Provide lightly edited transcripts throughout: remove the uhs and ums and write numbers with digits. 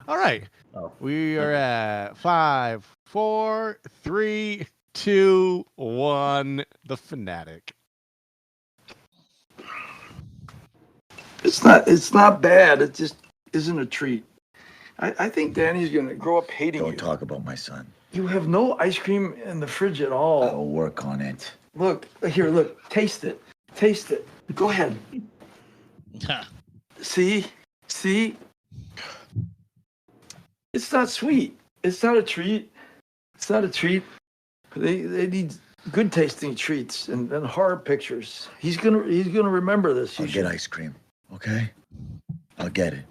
All right. Oh, We are at 5, 4, 3, 2, 1. The Fanatic. It's not bad. It just isn't a treat. I think Danny's gonna grow up hating you. Don't talk about my son. You have no ice cream in the fridge at all. I'll work on it. Look, here, look, taste it. Taste it. Go ahead. See? It's not sweet. It's not a treat. It's not a treat. They need good tasting treats and hard pictures. He's gonna remember this. I'll get ice cream, okay? I'll get it.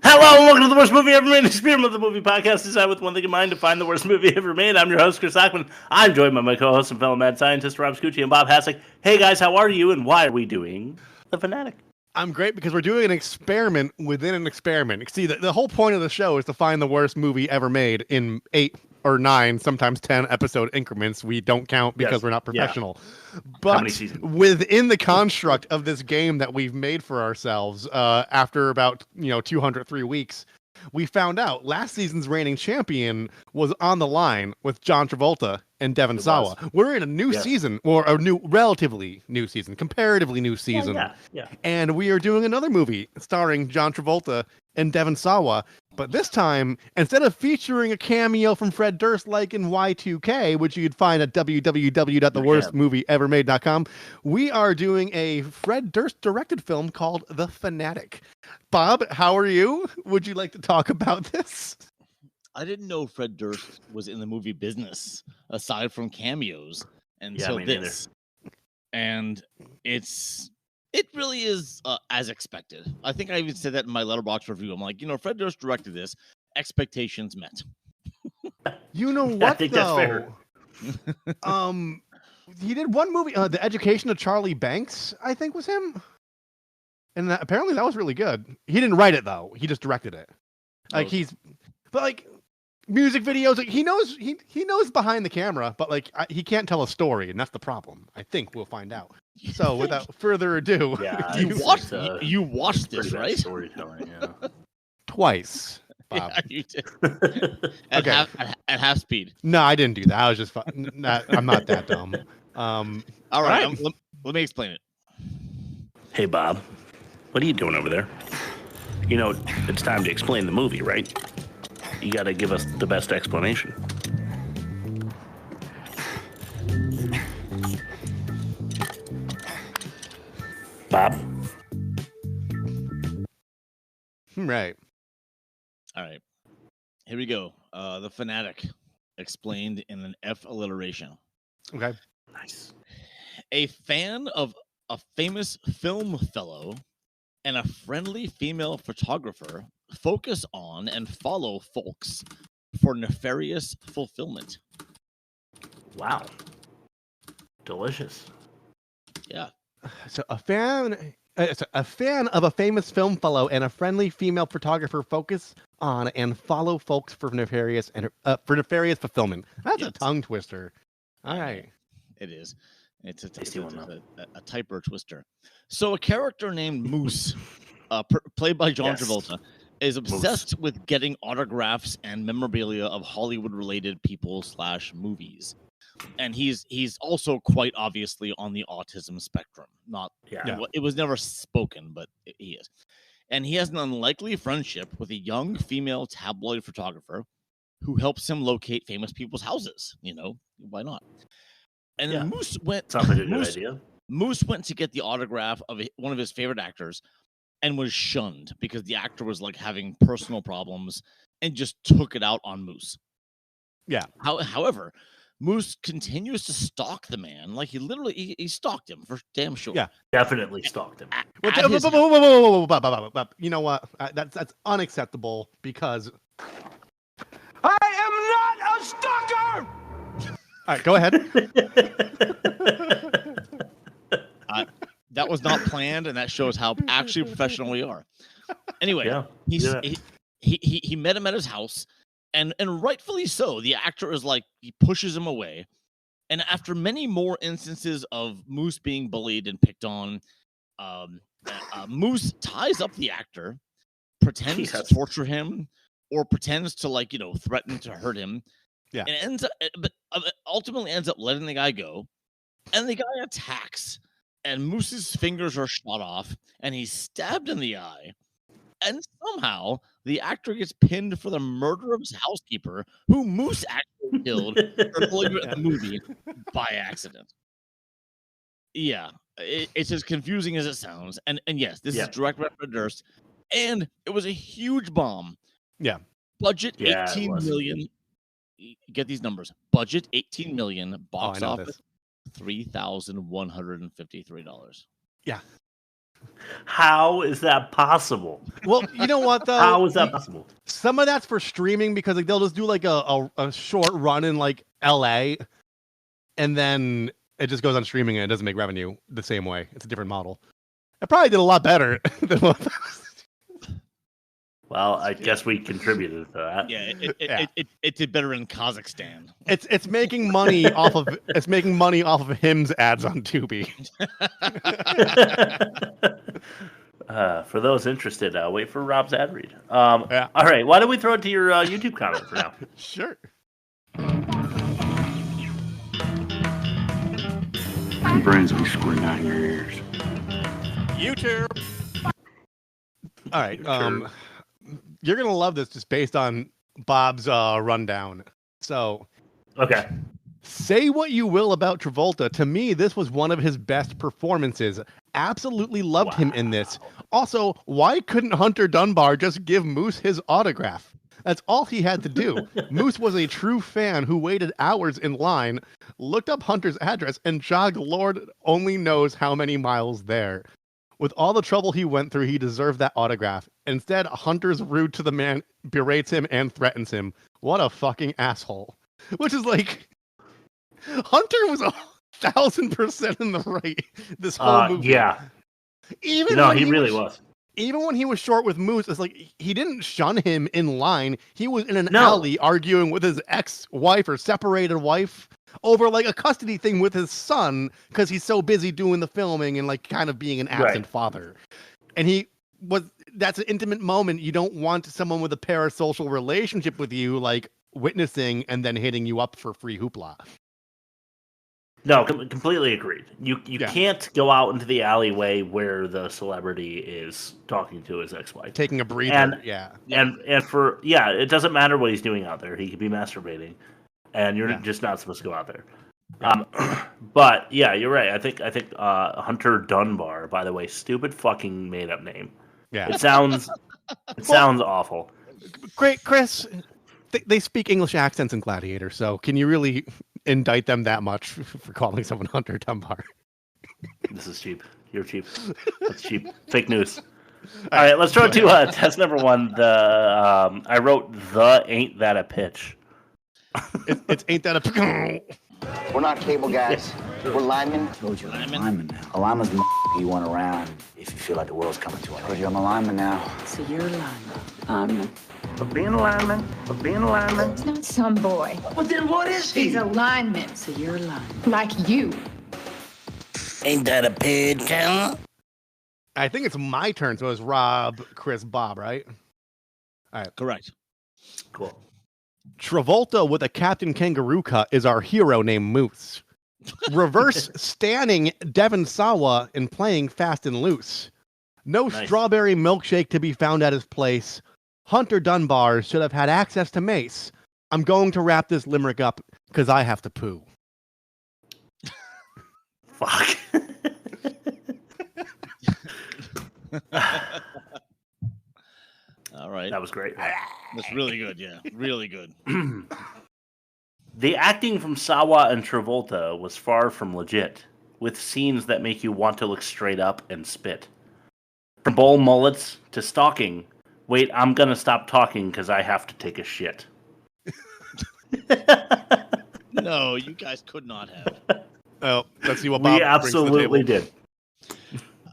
hello and welcome to the worst movie ever made. Experiment of the movie podcast designed with one thing in mind to find the worst movie ever made. I'm your host, Chris Ackman. I'm joined by my co-host and fellow mad scientist, Rob Scucci and Bob Hassick. Hey guys, how are you and why are we doing The Fanatic? I'm great because we're doing an experiment within an experiment. See, the whole point of the show is to find the worst movie ever made in 8 or 9, sometimes 10 episode increments. We don't count because we're not professional. How But many seasons? within the construct of this game that we've made for ourselves, after about 203 weeks, we found out last season's reigning champion was on the line with John Travolta and Devon Sawa. We're in a new season, or a relatively new season, comparatively new season. Yeah. And we are doing another movie starring John Travolta and Devon Sawa. But this time, instead of featuring a cameo from Fred Durst like in Y2K, which you'd find at www.theworstmovieevermade.com, we are doing a Fred Durst directed film called The Fanatic. Bob, how are you? Would you like to talk about this? I didn't know Fred Durst was in the movie business aside from cameos until this. And it really is as expected. I think I even said that in my Letterboxd review. I'm like, Fred Durst directed this. Expectations met. You know what, I think that's fair. He did one movie, The Education of Charlie Banks, I think was him. And apparently that was really good. He didn't write it, though. He just directed it. Music videos, he knows behind the camera, but he can't tell a story, and that's the problem. I think we'll find out. So without further ado, you watched this, right? Storytelling, yeah. Twice, Bob. Yeah, you did. At half speed. No, I didn't do that. I was just I'm not that dumb. All right. Let me explain it. Hey Bob, what are you doing over there? It's time to explain the movie, right? You got to give us the best explanation. Bob? Right. All right. Here we go. The Fanatic, explained in an F alliteration. Okay. Nice. A fan of a famous film fellow and a friendly female photographer focus on and follow folks for nefarious fulfillment. Wow. Delicious. Yeah. So a fan of a famous film fellow and a friendly female photographer focus on and follow folks for nefarious fulfillment. That's a tongue twister. All right. It is. It's a typer twister. So a character named Moose, played by John Travolta, is obsessed with getting autographs and memorabilia of Hollywood-related people / movies. And he's also quite obviously on the autism spectrum. It was never spoken, but he is. And he has an unlikely friendship with a young female tabloid photographer who helps him locate famous people's houses. Why not? And then Moose went. Sounds like a good idea. Moose went to get the autograph of one of his favorite actors and was shunned because the actor was having personal problems and just took it out on Moose. Yeah. However, Moose continues to stalk the man. He stalked him for damn sure. Yeah. Definitely stalked him. Whoa. You know what? That's unacceptable because I am not a stalker! All right, go ahead. That was not planned, and that shows how actually professional we are. Anyway, he met him at his house, and rightfully so. The actor is he pushes him away, and after many more instances of Moose being bullied and picked on, Moose ties up the actor, pretends to torture him, or pretends to threaten to hurt him. Yeah. And ends up, but ultimately ends up letting the guy go, and the guy attacks, and Moose's fingers are shot off, and he's stabbed in the eye, and somehow the actor gets pinned for the murder of his housekeeper, who Moose actually killed earlier in the movie by accident. Yeah, it's as confusing as it sounds, and yes, this is direct by Fred Durst, and it was a huge bomb. Yeah. Budget 18 million. Get these numbers. Budget 18 million. Box office $3,153. Yeah. How is that possible? Well, you know what though? How is that possible? Some of that's for streaming because they'll just do a short run in LA, and then it just goes on streaming and it doesn't make revenue the same way. It's a different model. It probably did a lot better than what. Well, I guess we contributed to that. Yeah, it did better in Kazakhstan. It's making money off of Hims ads on Tubi. For those interested, wait for Rob's ad read. All right, why don't we throw it to your YouTube comment for now? Sure. My brains will be squirting out in your ears. YouTube. All right. You're gonna love this just based on Bob's rundown. So, okay. Say what you will about Travolta. To me, this was one of his best performances. Absolutely loved him in this. Also, why couldn't Hunter Dunbar just give Moose his autograph? That's all he had to do. Moose was a true fan who waited hours in line, looked up Hunter's address, and jogged Lord only knows how many miles there. With all the trouble he went through, he deserved that autograph. Instead, Hunter's rude to the man, berates him, and threatens him. What a fucking asshole. Which is Hunter was 1,000% in the right this whole movie. Yeah. He really was. Even when he was short with Moose, it's he didn't shun him in line. He was in an alley arguing with his ex-wife or separated wife over a custody thing with his son because he's so busy doing the filming and kind of being an absent father. And that's an intimate moment. You don't want someone with a parasocial relationship with you witnessing and then hitting you up for free hoopla. No, completely agreed. You can't go out into the alleyway where the celebrity is talking to his ex-wife, taking a breather. And it doesn't matter what he's doing out there. He could be masturbating, and you're just not supposed to go out there. But yeah, you're right. I think Hunter Dunbar, by the way, stupid fucking made up name. Yeah, it sounds sounds awful. Great, Chris. They speak English accents in Gladiator, so can you really indict them that much for calling someone Hunter Dunbar? This is cheap. You're cheap. That's cheap. Fake news. All right, let's throw it to test number one. I wrote ain't that a pitch? It's ain't that a. We're not cable guys. We're linemen. I told you I'm a lineman now. A lineman's the you want around if you feel like the world's coming to an end. I told you I'm a lineman now. So you're a lineman. But being a lineman. He's not some boy. Well, then what is he? He's a lineman. So you're a lineman. Like you. Ain't that a pig count? I think it's my turn, so it's Rob, Chris, Bob, right? All right. Correct. Cool. Travolta with a Captain Kangaroo cut is our hero named Moose. Reverse standing Devon Sawa in playing Fast and Loose. No strawberry milkshake to be found at his place. Hunter Dunbar should have had access to Mace. I'm going to wrap this limerick up because I have to poo. Fuck. All right. That was great. That's really good. Yeah, really good. The acting from Sawa and Travolta was far from legit, with scenes that make you want to look straight up and spit. From bowl mullets to stalking. Wait, I'm gonna stop talking because I have to take a shit. No, you guys could not have. Oh, let's see what Bob We absolutely did.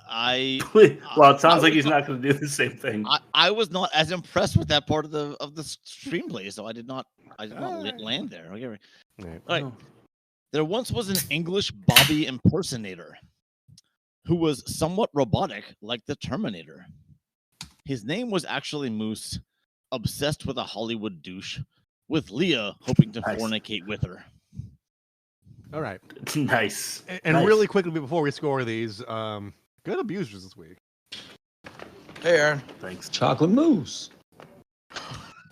Well, it sounds like he's not going to do the same thing. I was not as impressed with that part of the screenplay, so I did not land there. Okay, right. All right. There once was an English Bobby impersonator who was somewhat robotic like the Terminator. His name was actually Moose, obsessed with a Hollywood douche, with Leah hoping to fornicate with her. All right. Nice. And nice. really quickly before we score these, good abusers this week. Hey, Aaron. Thanks. Chocolate mousse.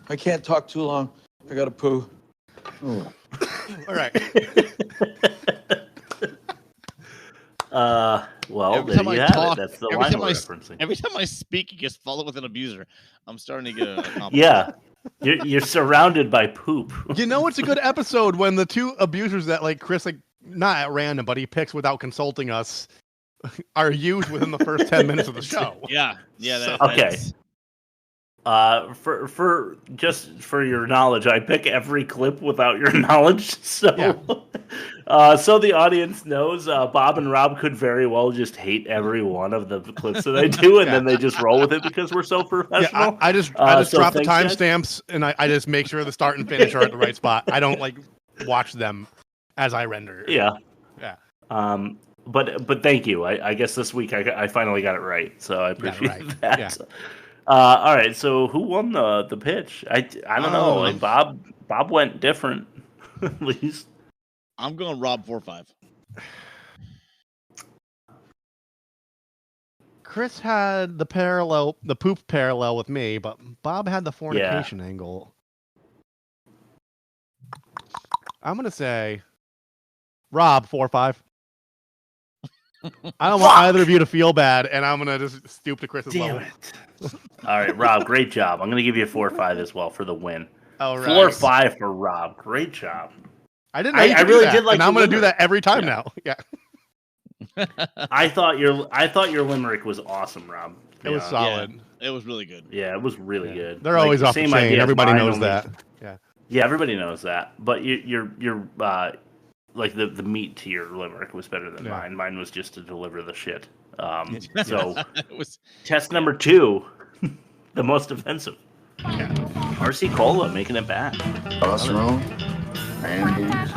I can't talk too long. I got to poo. All right. Well, Every there time you I have talk, it. That's the every line time we're I referencing. every time I speak, it gets followed with an abuser. I'm starting to get a compliment. Yeah. You're surrounded by poop. You know it's a good episode when the two abusers that like Chris like not at random, but he picks without consulting us are used within the first 10 minutes of the show. Yeah. Okay. For just for your knowledge, I pick every clip without your knowledge. So, so the audience knows, Bob and Rob could very well just hate every one of the clips that I do, and then they just roll with it because we're so professional. Yeah, I just so drop the thanks, timestamps and I just make sure the start and finish are at the right spot. I don't like watch them as I render. Yeah. Yeah. But thank you. I guess this week I finally got it right, so I appreciate that. Yeah. All right. So who won the pitch? I don't know. Like Bob went different, at least. I'm going Rob 4-5. Chris had the poop parallel with me, but Bob had the fornication angle. I'm gonna say Rob 4-5. I don't want either of you to feel bad, and I'm gonna just stoop to Chris's level. All right, Rob, great job. I'm gonna give you a 4-5 as well for the win. All right. 4-5 for Rob. Great job. I didn't. I really did like. and I'm gonna do that every time now. Yeah. I thought your limerick was awesome, Rob. It was solid. Yeah, it was really good. Yeah, it was really good. They're always off the chain. idea as Everybody mine, knows only- that. Yeah. Yeah, everybody knows that. But you're like the meat to your limerick was better than mine. Mine was just to deliver the shit. So It was test number 2, the most offensive. RC Cola making it back. Cholesterol, mayonnaise.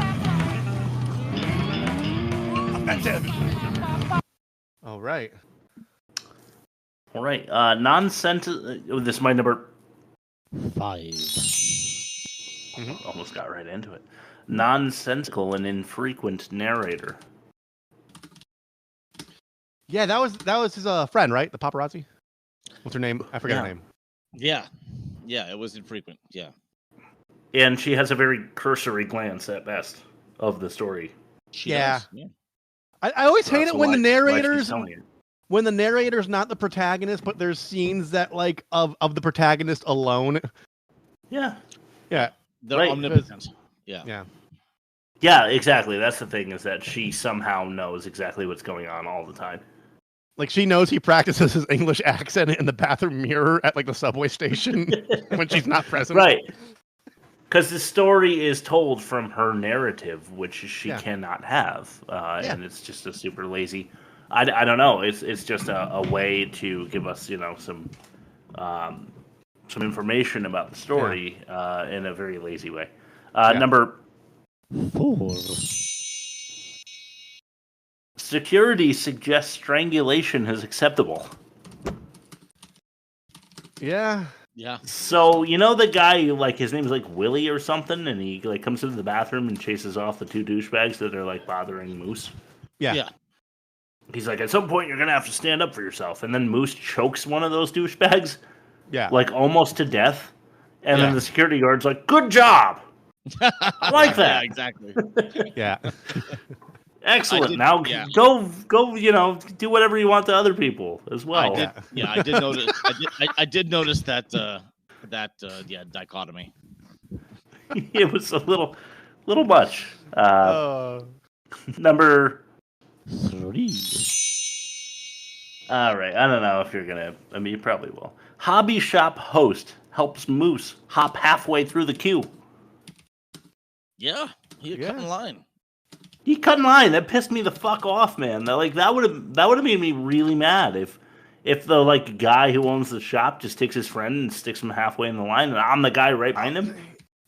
All right. All right. Nonsensical. This is my number 5. Almost got right into it. Nonsensical and infrequent narrator. Yeah, that was his friend, right? The paparazzi. What's her name? I forget her name. Yeah, it was infrequent. Yeah, And she has a very cursory glance at best of the story. she Yeah. does. Yeah. I always hate So it when the why she's narrators telling you. when the narrator's not the protagonist, but there's scenes that like of the protagonist alone. Yeah. Yeah. They're Right. omnipotent. Yeah. Yeah. Yeah, exactly. That's the thing, is that she somehow knows exactly what's going on all the time. Like she knows he practices his English accent in the bathroom mirror at like the subway station when she's not present. Right. Because the story is told from her narrative, which she cannot have. And it's just a super lazy... I don't know. It's just a way to give us, some information about the story in a very lazy way. Number 4. Security suggests strangulation is acceptable. Yeah. Yeah. So, the guy, like, his name's like Willie or something, and he like comes into the bathroom and chases off the two douchebags that are like bothering Moose. Yeah. He's like, at some point you're gonna have to stand up for yourself, and then Moose chokes one of those douchebags, like almost to death, and then the security guard's like, "Good job, I like that." Yeah, exactly. Yeah. Excellent. Now go. Do whatever you want to other people as well. I did notice. I did notice that dichotomy. It was a little much. Number 3. All right. I don't know if you're gonna. I mean, you probably will. Hobby shop host helps Moose hop halfway through the queue. Yeah, he cut in line. He cut in line. That pissed me the fuck off, man. That would have made me really mad if the like guy who owns the shop just takes his friend and sticks him halfway in the line, and I'm the guy right behind him.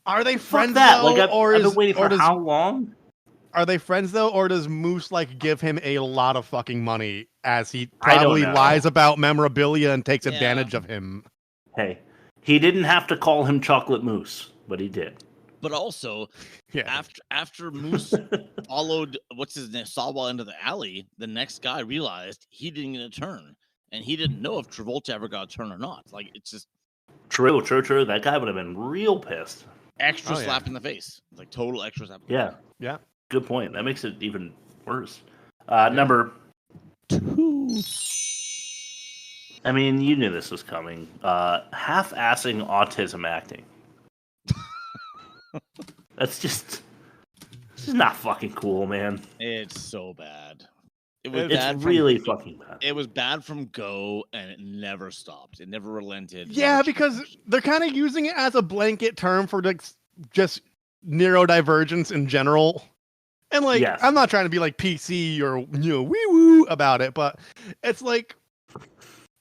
Are they friends? Fuck that. Though, Like I've been waiting for does, how long? Are they friends though, or does Moose like give him a lot of fucking money as he I don't probably know. lies about memorabilia and takes Yeah. advantage of him? Hey, he didn't have to call him Chocolate Moose, but he did. But also, Yeah. after Moose followed what's his name Sawa into the alley, the next guy realized he didn't get a turn, and he didn't know if Travolta ever got a turn or not. Like it's just True. That guy would have been real pissed. extra Oh, yeah. slap in the face, like total extra slap. Yeah. Yeah. Good point. That makes it even worse. Number 2. I mean, you knew this was coming. Half-assing autism acting. That's just not fucking cool, man. It's so bad. It was It's bad really fucking bad. It was bad from go, and it never stopped. It never relented. Yeah, never because changed. they're kind of using it as a blanket term for like just neurodivergence in general. And like, Yes. I'm not trying to be like PC or wee woo about it, but it's like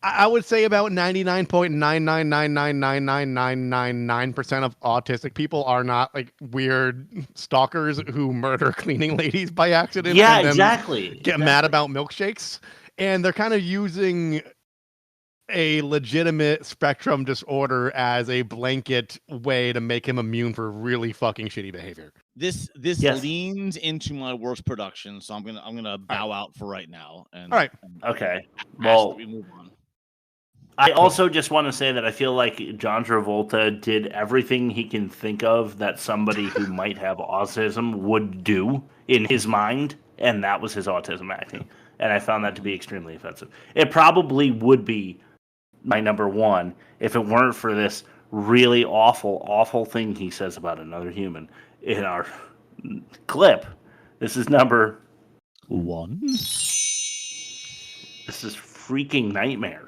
I would say about 99.999999999% of autistic people are not like weird stalkers who murder cleaning ladies by accident. Yeah, and then exactly. Get mad about milkshakes, and they're kind of using a legitimate spectrum disorder as a blanket way to make him immune for really fucking shitty behavior. This Yes. leans into my worst production, so I'm gonna bow out for right now. And All right. Okay. ask Well, that we move on. I also just want to say that I feel like John Travolta did everything he can think of that somebody who might have autism would do in his mind, and that was his autism acting. And I found that to be extremely offensive. It probably would be my number one if it weren't for this really awful thing he says about another human in our clip. This is number 1. This is freaking nightmare.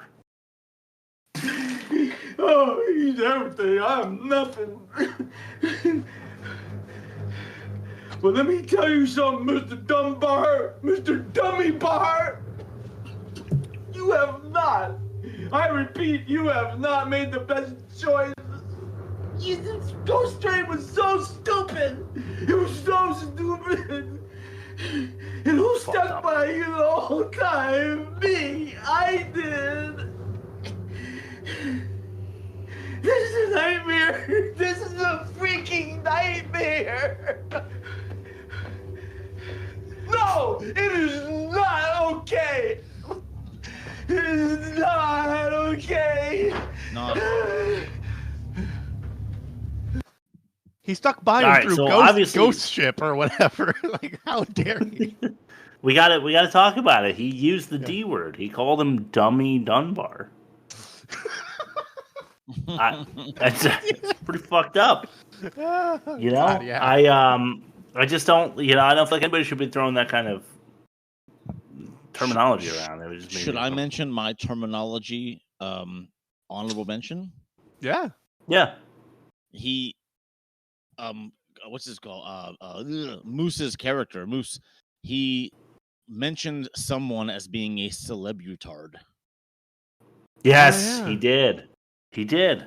Oh, he's everything. I'm nothing. Well, let me tell you something, Mr. Dunbar, Mr. Dummy Bar. You have not, I repeat, you have not made the best choice. This Go Straight was so stupid. It was so stupid. And who stuck by you the whole time? Me. I did. This is a nightmare. This is a freaking nightmare. No, it is not okay. It is not okay. Not He stuck by him All right, through so obviously- ghost ship or whatever. Like, how dare he? We got to talk about it. He used the D word. He called him Dummy Dunbar. It's pretty fucked up. You know, God, yeah. I just don't. I don't think anybody should be throwing that kind of terminology around. It would just Should I mention my terminology? Honorable mention. Yeah. Yeah. He, what's this called? Moose's character, Moose. He mentioned someone as being a celebutard. Yes, Oh, yeah. he did. He did.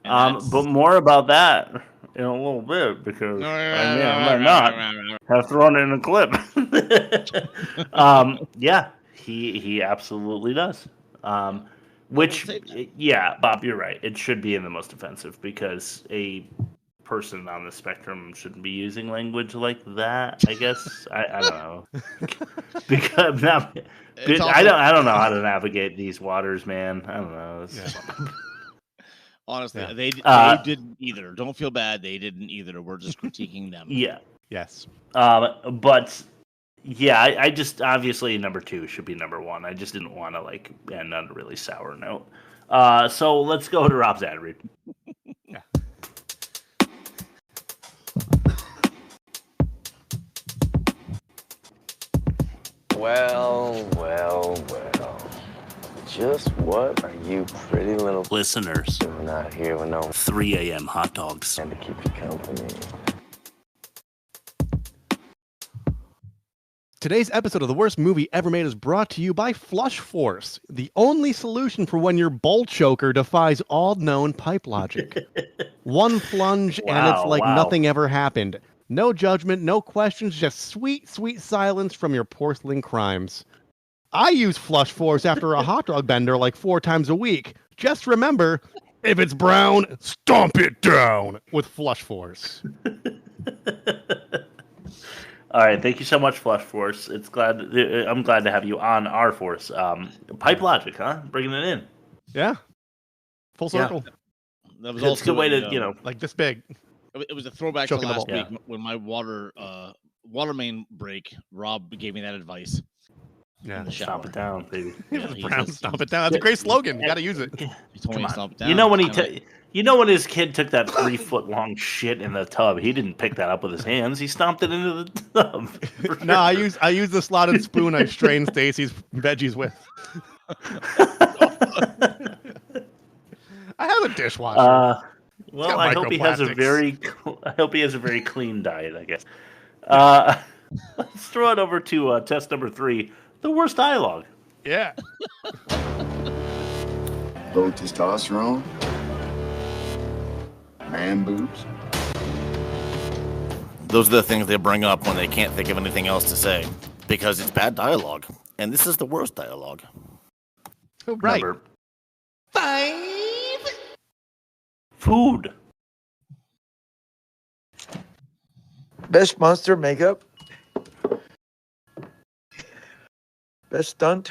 And But more about that in a little bit because I might not have thrown it in a clip. Yeah, he absolutely does. Which, yeah, Bob, you're right. It should be in the most offensive because a person on the spectrum shouldn't be using language like that. I guess I don't know because I don't know how to navigate these waters, man. I don't know. Honestly, Yeah. they didn't either. Don't feel bad. They didn't either. We're just critiquing them. Yeah. Yes. But yeah, I just obviously number 2 should be number 1. I just didn't want to like end on a really sour note. So let's go to Rob Zadrid. Yeah. Well. Just what are you pretty little Listeners, doing out here with no 3 a.m. hot dogs. man to keep you company? Today's episode of The Worst Movie Ever Made is brought to you by Flush Force, the only solution for when your bowl choker defies all known pipe logic. One plunge and it's like Wow. nothing ever happened. No judgment, no questions, just sweet, sweet silence from your porcelain crimes. I use Flush Force after a hot dog bender like 4 times a week. Just remember, if it's brown, stomp it down with Flush Force. All right, thank you so much, Flush Force. I'm glad to have you on our force. Pipe Logic, huh? Bringing it in. Yeah. Full circle. Yeah. That was It's a good way to, like this big. It was a throwback Choking to the last ball. week when my water main break. Rob gave me that advice. Yeah. In the shower. Stomp it down, baby. Yeah, Brown, stomp it down. That's a great slogan. You got to use it. He told me to stomp it down. You know when his kid took that 3-foot-long shit in the tub, he didn't pick that up with his hands. He stomped it into the tub. No, I use the slotted spoon I strained Stacy's veggies with. I have a dishwasher. Well, I hope he has a very clean diet, I guess. Let's throw it over to test number 3, the worst dialogue. Yeah. Low testosterone. Man boobs. Those are the things they bring up when they can't think of anything else to say because it's bad dialogue, and this is the worst dialogue. Right. Number 5. Food. Best monster makeup. Best stunt.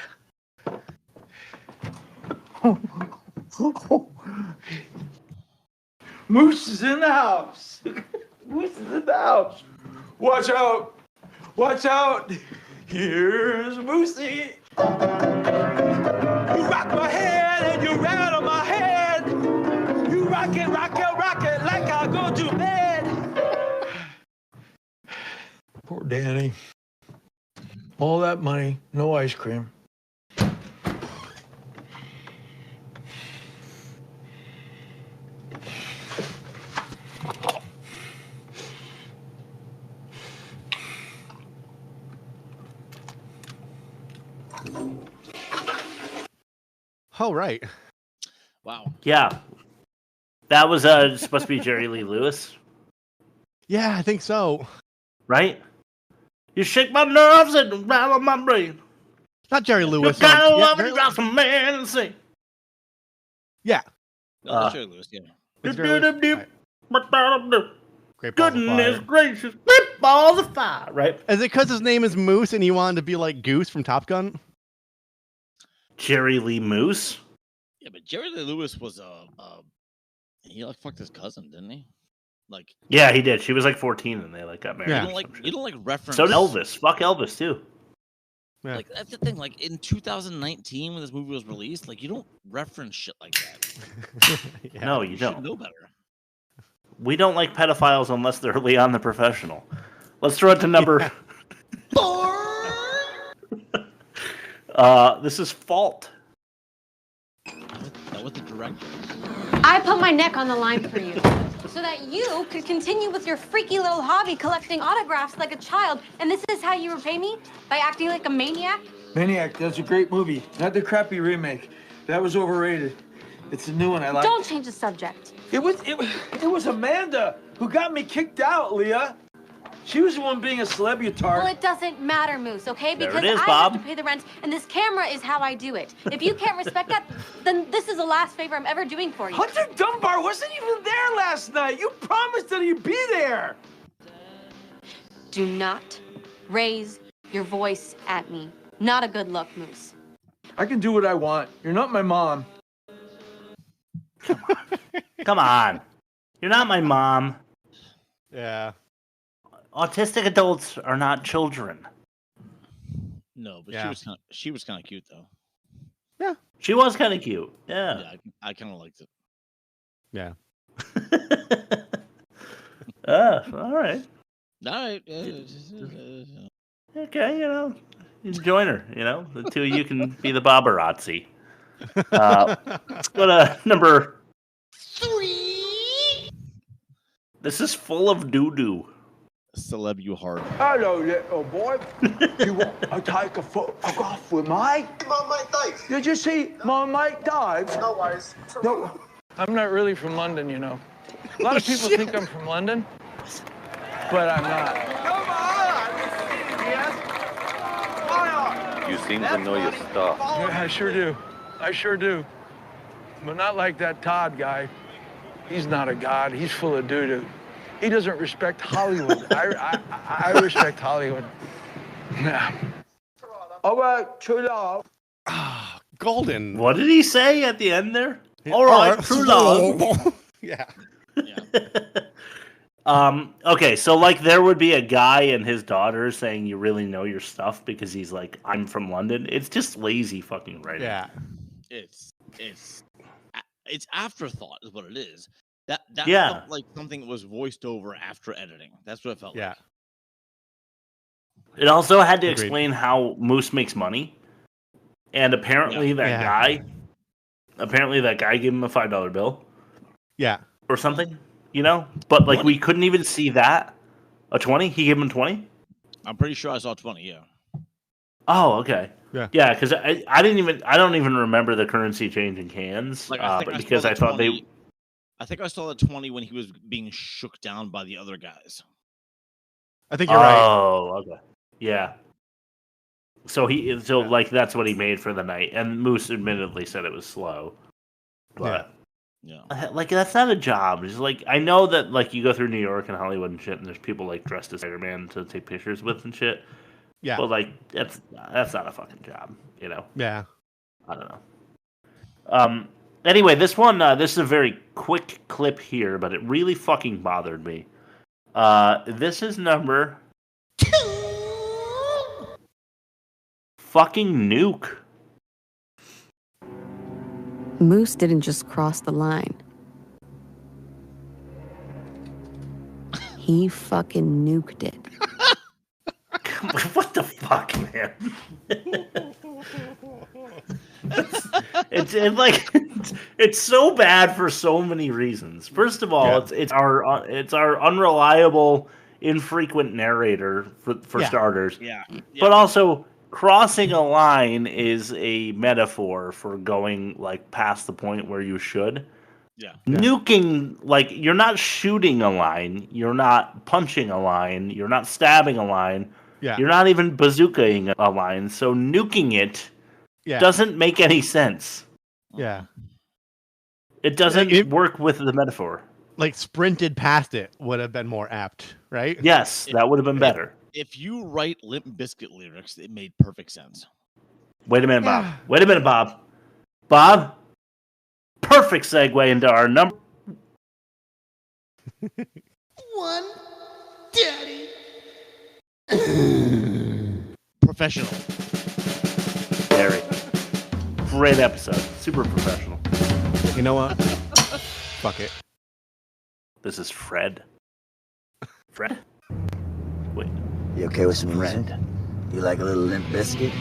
Moose is in the house. Moose is in the house. Watch out. Watch out. Here's Moosey. You rock my head and you rattle my head. You rock it like I go to bed. Poor Danny. All that money, no ice cream. Oh, right. Wow. Yeah. That was supposed to be Jerry Lee Lewis, Yeah, I think so. right? You shake my nerves and rattle my brain. Not Jerry You Lewis. kind of yeah, love Jerry- it, drop some man and sing. yeah. No, that's Jerry Lewis, yeah. It's Jerry Lewis. Right. Great balls of Goodness fire. gracious, great balls of fire, right? Is it because his name is Moose and he wanted to be like Goose from Top Gun? Jerry Lee Moose. Yeah, but Jerry Lee Lewis was he like fucked his cousin, didn't he? Like Yeah, he did. She was like 14 and they like got married. Yeah. you don't like reference. So did Elvis. Fuck Elvis too. Yeah. Like that's the thing. Like in 2019 when this movie was released, like you don't reference shit like that. Yeah. No, you You should don't. know better. We don't like pedophiles unless they're Leon the Professional. Let's throw it to number 4. This is Fault. That was the director. I put my neck on the line for you so that you could continue with your freaky little hobby collecting autographs like a child. And this is how you repay me? By acting like a maniac? Maniac, that's a great movie. Not the crappy remake. That was overrated. It's a new one I like. Don't change the subject. It was Amanda who got me kicked out, Leah. She was the one being a celebutard. Well, it doesn't matter, Moose, okay? There Because it is, I Bob. have to pay the rent, and this camera is how I do it. If you can't respect that, then this is the last favor I'm ever doing for you. Hunter Dunbar wasn't even there last night. You promised that he'd be there. Do not raise your voice at me. Not a good look, Moose. I can do what I want. You're not my mom. Come on. You're not my mom. Yeah. Autistic adults are not children. No, but Yeah. she was kind of cute though. She was kind of cute. Yeah. Yeah, I kind of liked it. Yeah. All right. All right. Okay, you join her, The two of you can be the Bobberazzi. Let's go to number 3. This is full of doo-doo. Celeb you hard. Hello, little boy. You want to take a photograph with me? My mate Dave. Did you see my mate Dave? No worries. No. I'm not really from London, you know. A lot of people think I'm from London. but I'm not. You seem to know your stuff. Yeah, I sure do. I sure do. But not like that Todd guy. He's not a god. He's full of doo-doo. He doesn't respect Hollywood. I respect Hollywood. Yeah. All right, true love. Golden. What did he say at the end there? All right, true love. Yeah. Okay, so like there would be a guy and his daughter saying you really know your stuff because he's like, I'm from London. It's just lazy fucking writing. Yeah. It's afterthought is what it is. That Yeah. felt like something that was voiced over after editing. That's what it felt like. It also had to Agreed. explain how Moose makes money. And apparently that guy gave him a $5 bill. Yeah. Or something, you know? But like 20? we couldn't even see that. A 20? He gave him 20? I'm pretty sure I saw 20, yeah. Oh, okay. Yeah. Yeah, because I don't even remember the currency changing hands. Like, But because I thought they I think I saw the 20 when he was being shook down by the other guys. I think you're right. Oh, okay. Yeah. So like that's what he made for the night, and Moose admittedly said it was slow. But Yeah. like that's not a job. It's like I know that like you go through New York and Hollywood and shit, and there's people like dressed as Spider-Man to take pictures with and shit. Yeah. But like that's not a fucking job, you know. Yeah. I don't know. Anyway, this one, this is a very quick clip here, but it really fucking bothered me. This is number 2. Fucking Nuke. Moose didn't just cross the line. He fucking nuked it. What the fuck, man? It's so bad for so many reasons. First of all, it's our unreliable, infrequent narrator for starters. Yeah. But also crossing a line is a metaphor for going like past the point where you should. Yeah. Nuking, like you're not shooting a line, you're not punching a line, you're not stabbing a line. Yeah. You're not even bazookaing a line, so nuking it doesn't make any sense. Yeah. It doesn't work with the metaphor. Like sprinted past it would have been more apt, right? Yes, that would have been better. If you write Limp Bizkit lyrics, it made perfect sense. Wait a minute, Bob. Wait a minute, Bob. Bob? Perfect segue into our number one, Daddy. Professional. Very. Great episode. Super professional. You know what? Fuck it. This is Fred. Fred? Wait. You okay with some music? You like a little Limp Bizkit?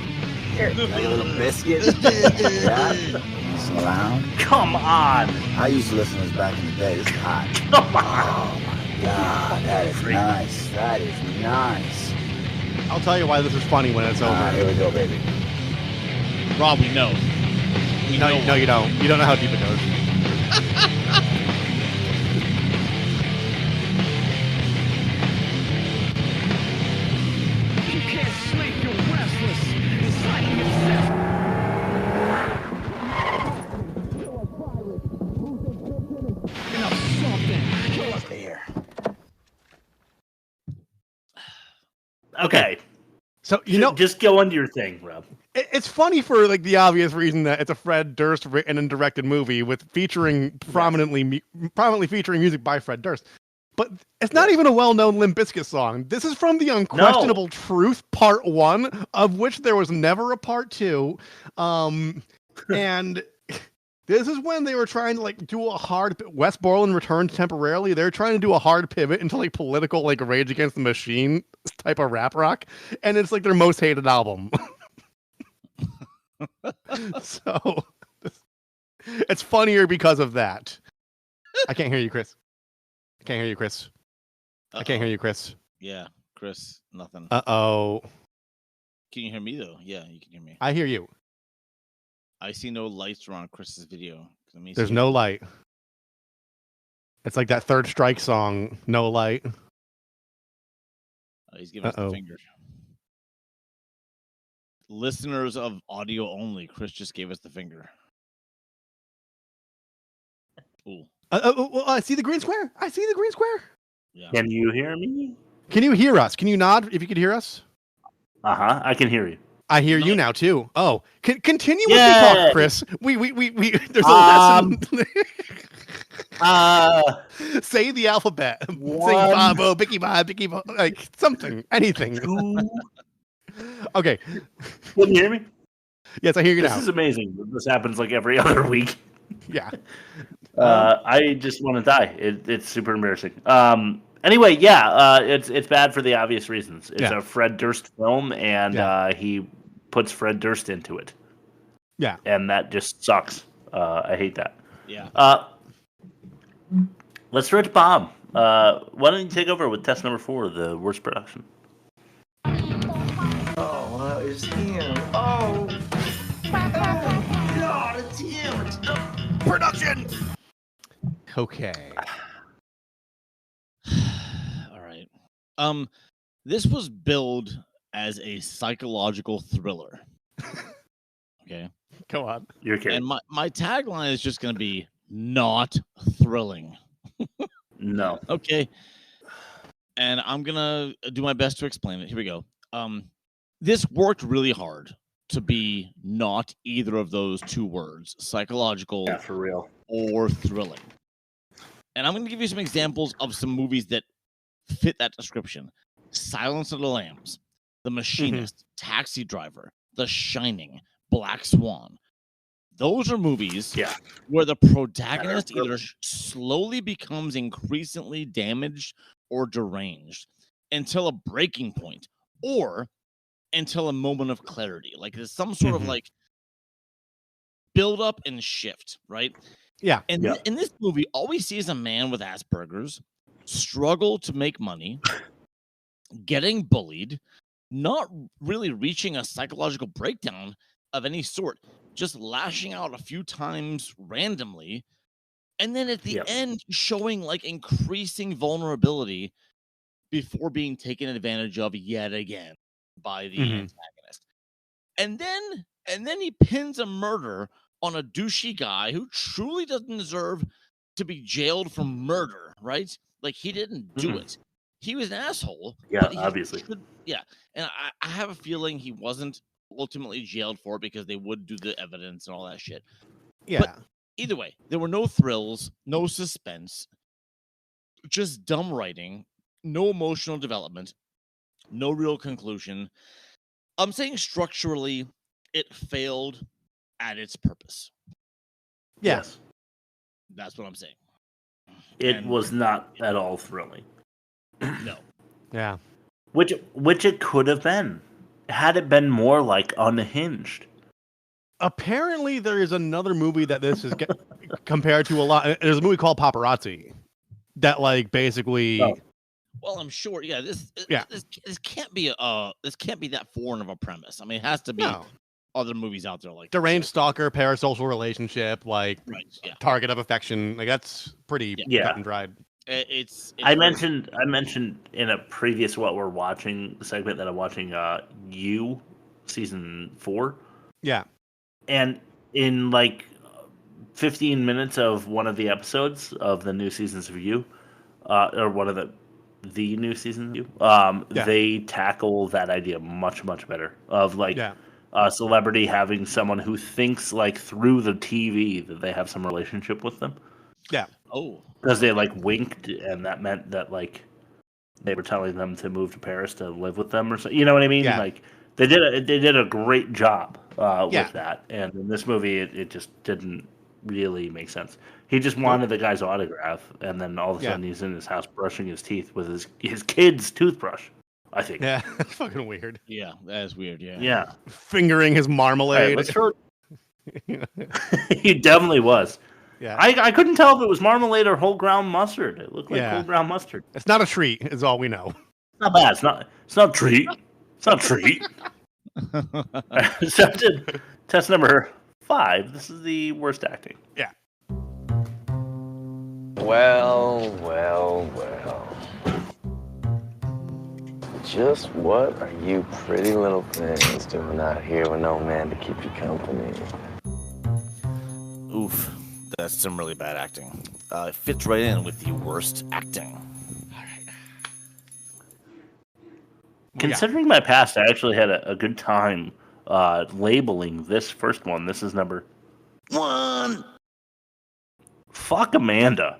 Here, like a little biscuit? Yeah? Listen around? Come on! I used to listen to this back in the day. This is hot. Come on! Oh my God, that is nice. That is nice. I'll tell you why this is funny when it's over. Here we go, baby. Rob, we know. No, you don't. You don't know how deep it goes. You can't sleep, you're restless. Inside yourself. Enough something. Kill us here. Okay. So, you know, just go into your thing, Rob. It's funny for like the obvious reason that it's a Fred Durst written and directed movie with prominently featuring music by Fred Durst. But it's not even a well-known Limp Bizkit song. This is from The Unquestionable Truth, Part 1, of which there was never a Part 2. And this is when they were trying to like do a hard... Wes Borland returned temporarily. They were trying to do a hard pivot into like political like Rage Against the Machine type of rap rock. And it's like their most hated album. So it's funnier because of that. I can't hear you, Chris. I can't hear you, Chris. I can't hear you, Chris. Yeah, Chris, nothing. Uh-oh. Can you hear me, though? Yeah, you can hear me. I hear you. I see no lights around Chris's video. There's no light. It's like that Third Strike song, No Light. He's giving us the finger. Listeners of audio only, Chris just gave us the finger. Ooh. I see the green square. I see the green square. Yeah. Can you hear me? Can you hear us? Can you nod if you could hear us? I can hear you. I hear you now too. Oh, continue with the talk, Chris. We there's a lesson. Say the alphabet. Say Bobo, Bicky Bob, Bicky Bob, like something, anything. Okay. Can you hear me? Yes, I hear you now. This is amazing. This happens like every other week. Yeah. I just want to die. It's super embarrassing. Anyway, it's bad for the obvious reasons. It's a Fred Durst film, and he puts Fred Durst into it. Yeah. And that just sucks. I hate that. Yeah. Let's throw it to Bob. Why don't you take over with test number 4, the worst production? Oh, well, it's him. Oh. God, it's him. It's production. Okay. All right. This was billed as a psychological thriller. Okay. Go on. You're kidding. And my tagline is just going to be not thrilling. No. Okay. And I'm going to do my best to explain it. Here we go. This worked really hard to be not either of those two words, psychological for real, or thrilling. And I'm going to give you some examples of some movies that fit that description. Silence of the Lambs, The Machinist, Taxi Driver, The Shining, Black Swan. Those are movies where the protagonist either slowly becomes increasingly damaged or deranged until a breaking point or until a moment of clarity. Like there's some sort of like build up and shift, right? Yeah. And in this movie, all we see is a man with Asperger's struggle to make money, getting bullied, not really reaching a psychological breakdown of any sort, just lashing out a few times randomly, and then at the end showing like increasing vulnerability before being taken advantage of yet again by the antagonist. And then he pins a murder on a douchey guy who truly doesn't deserve to be jailed for murder, right? Like he didn't do it. He was an asshole. Yeah, obviously. And I have a feeling he wasn't ultimately jailed for it because they would do the evidence and all that shit. Yeah. But either way, there were no thrills, no suspense, just dumb writing, no emotional development, no real conclusion. I'm saying structurally, it failed at its purpose. Yes. That's what I'm saying. It was not at all thrilling. No. Yeah. Which it could have been, had it been more like Unhinged. Apparently, there is another movie that this is compared to a lot. There's a movie called Paparazzi that, like, basically. Oh. Well, I'm sure. Yeah, this can't be that foreign of a premise. I mean, it has to be other movies out there like deranged stalker, parasocial relationship, like target of affection. Like that's pretty cut and dried. I mentioned in a previous What We're Watching segment that I'm watching You season 4. Yeah. And in like 15 minutes of one of the episodes of the new seasons of You, or one of the new seasons of You, they tackle that idea much, much better of like a celebrity having someone who thinks like through the TV that they have some relationship with them. Yeah. Oh. Because they like winked, and that meant that like they were telling them to move to Paris to live with them, or so. You know what I mean? Yeah. Like they did a great job with that. And in this movie, it just didn't really make sense. He just wanted the guy's autograph, and then all of a sudden he's in his house brushing his teeth with his kid's toothbrush. I think. Yeah, that's fucking weird. Yeah, that is weird. Yeah. Yeah. Fingering his marmalade. He definitely was. Yeah. I couldn't tell if it was marmalade or whole ground mustard. It looked like whole ground mustard. It's not a treat, is all we know. Not bad. It's not a treat. It's not a treat. So test number 5. This is the worst acting. Yeah. Well. Just what are you pretty little things doing out here with no man to keep you company? Oof, that's some really bad acting. It fits right in with the worst acting. Considering my past, I actually had a good time labeling this first one. This is number 1. Fuck Amanda.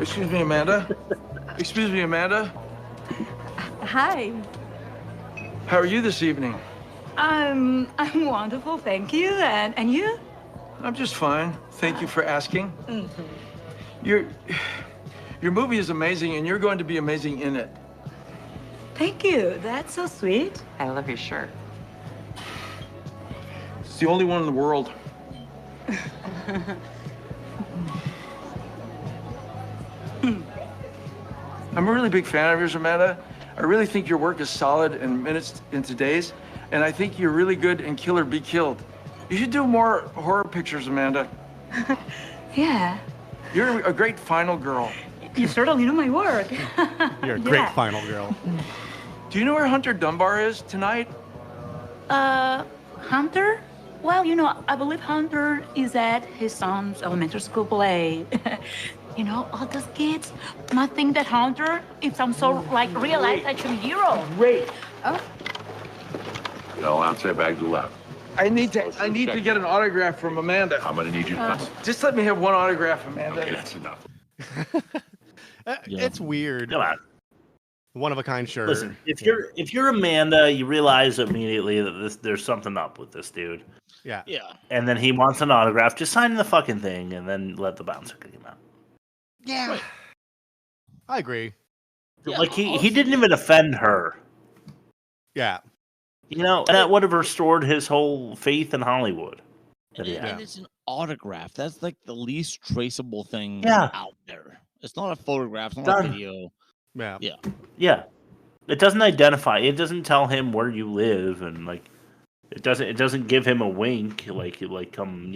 Excuse me, Amanda. Excuse me, Amanda. Hi. How are you this evening? I'm wonderful, thank you. And you? I'm just fine. Thank you for asking. Mm-hmm. Your movie is amazing, and you're going to be amazing in it. Thank you. That's so sweet. I love your shirt. It's the only one in the world. I'm a really big fan of yours, Amanda. I really think your work is solid in minutes into days, and I think you're really good in Kill or Be Killed. You should do more horror pictures, Amanda. Yeah. You're a great final girl. You certainly know my work. You're a great final girl. Do you know where Hunter Dunbar is tonight? Hunter? Well, I believe Hunter is at his son's elementary school play. All those kids might think that Hunter is some sort of real-life action hero. Great. Oh. No, outside bags are left. I need to get an autograph from Amanda. I'm gonna need you to Just let me have one autograph, Amanda. Okay, that's enough. It's weird. Come on. One of a kind shirt. Listen, if you're Amanda, you realize immediately that there's something up with this dude. Yeah. Yeah. And then he wants an autograph. Just sign the fucking thing and then let the bouncer kick him out. Yeah. Right. I agree. Yeah, Like he didn't even offend her. Yeah. That would have restored his whole faith in Hollywood. And it's an autograph. That's like the least traceable thing Yeah. out there. It's not a photograph. It's not a video. Yeah. Yeah. Yeah. It doesn't identify. It doesn't tell him where you live, and it doesn't give him a wink like come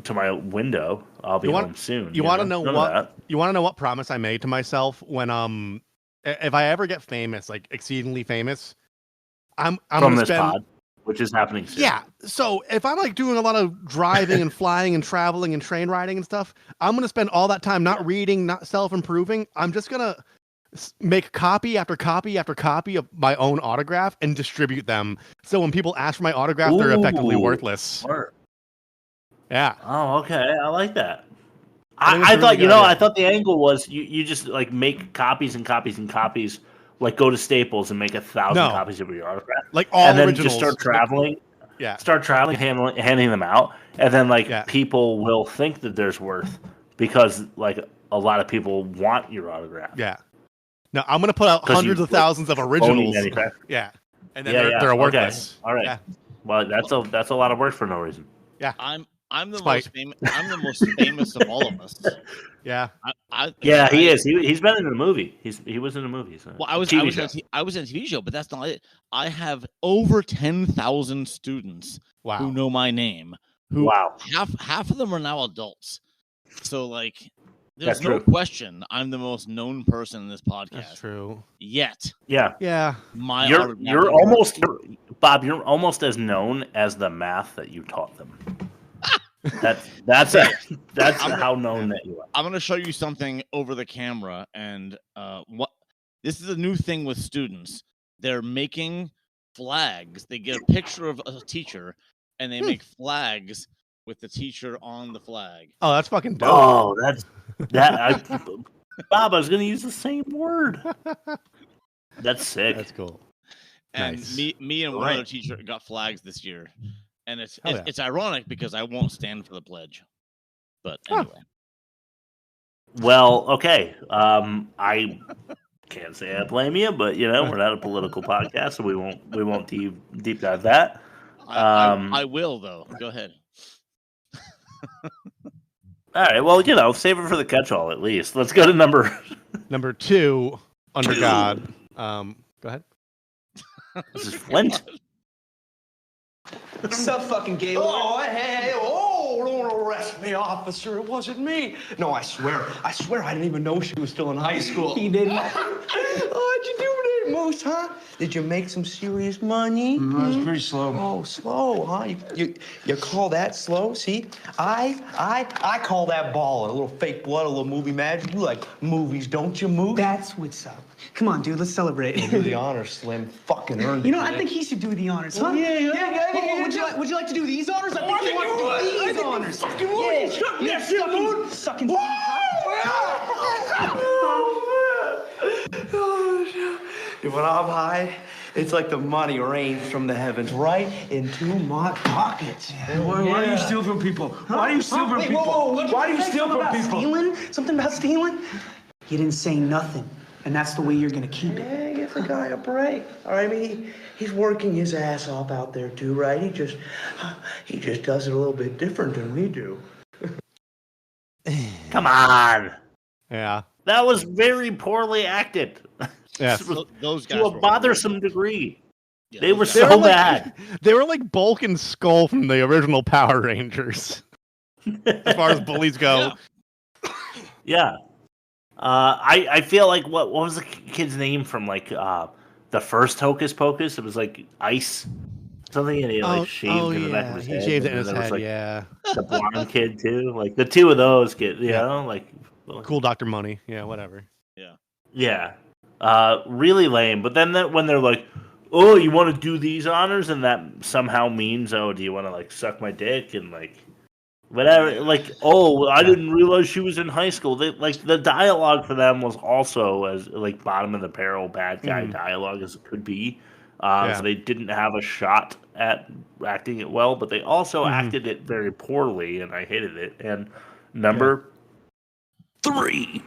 to my window. I'll be home soon. You want to know what? You want to know what promise I made to myself when if I ever get famous, like exceedingly famous, I'm from gonna this spend, pod, which is happening soon. Yeah. So if I'm doing a lot of driving and flying and traveling and train riding and stuff, I'm gonna spend all that time not reading, not self-improving. I'm just gonna make copy after copy after copy of my own autograph and distribute them. So when people ask for my autograph, they're effectively worthless. Smart. Yeah. Oh, okay. I like that. I I thought I thought the angle was you just make copies and copies and copies. Like go to Staples and make 1,000 copies of your autograph. Like all and then originals. just start traveling. Yeah. Start traveling, handing them out, and then people will think that there's worth because a lot of people want your autograph. Yeah. No, I'm gonna put out hundreds of thousands of originals. Yeah. And then they're worthless. Okay. All right. Yeah. Well, that's a lot of work for no reason. Yeah. I'm the most famous. I'm the most famous of all of us. Yeah. He is. He's been in a movie. He was in a movie. So. Well, I was in a TV show, but that's not it. I have over 10,000 students who know my name. Who half of them are now adults. So there's no question I'm the most known person in this podcast. That's true. Yet. Yeah. Yeah. You're almost Bob. You're almost as known as the math that you taught them. That's how known that you are. I'm gonna show you something over the camera, and this is a new thing with students. They're making flags. They get a picture of a teacher, and they make flags with the teacher on the flag. Oh, that's fucking dope. Oh, Bob, I was gonna use the same word. That's sick. That's cool. And nice. me and one other teacher got flags this year. And it's ironic because I won't stand for the pledge. But anyway. Well, okay. I can't say I blame you, but we're not a political podcast, so we won't deep dive that. I will though. Go ahead. All right. Well, save it for the catch-all at least. Let's go to number 2 under God. Go ahead. This is Flint. What's up, fucking gay? Oh, hey, don't arrest me. Hey, officer, it wasn't me. No, I swear I didn't even know she was still in high school. He didn't. What'd you do today, Moose, huh? Did you make some serious money? That was pretty slow. Oh, slow, huh? You call that slow? See, I call that ball. A little fake blood, a little movie magic. You like movies, don't you, Moose? That's what's up. Come on, dude, let's celebrate. Do the honors, Slim. Fucking earned it. You know, I think he should do the honors, huh? Would you like to do these honors? I think he wants to do these honors. Sucking. When I'm high, it's like the money rains from the heavens right into my pockets. Why do you steal from people? Why do you steal from people? Why do you steal from people? Stealing? Something about stealing? You didn't say nothing, and that's the way you're gonna keep it. Yeah, give the guy a break. All right, I mean, he's working his ass off out there too, right? He just does it a little bit different than we do. Come on. Yeah. That was very poorly acted. Yes. Those guys to a were bothersome degree. Yeah, they were They so were like- bad. They were like Bulk and Skull from the original Power Rangers. As far as bullies go. Yeah. I feel like what was the kid's name from like the first Hocus Pocus? It was like Ice something, and he like shaved in the back of his he head. shaved it in and his there was, head, like, yeah. The blonde kid too. Like the two of those kids, you know, like Cool Dr. Money. Yeah, whatever. yeah. Really lame. But then when they're like, oh, you want to do these honors, and that somehow means, oh, do you want to like suck my dick and like whatever? Like, oh, I didn't realize she was in high school. They like the dialogue for them was also as like bottom of the barrel bad guy dialogue as it could be. So they didn't have a shot at acting it well, but they also acted it very poorly, and I hated it. And number 3,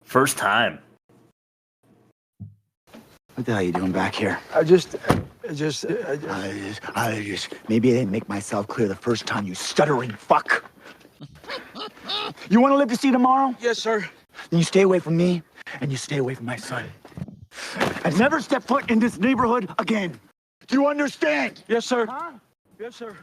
first time. What the hell are you doing back here? I just Maybe I didn't make myself clear the first time, you stuttering fuck. You want to live to see tomorrow? Yes, sir. Then you stay away from me, and you stay away from my son. And never step foot in this neighborhood again. Do you understand? Yes, sir. Huh? Yes, sir.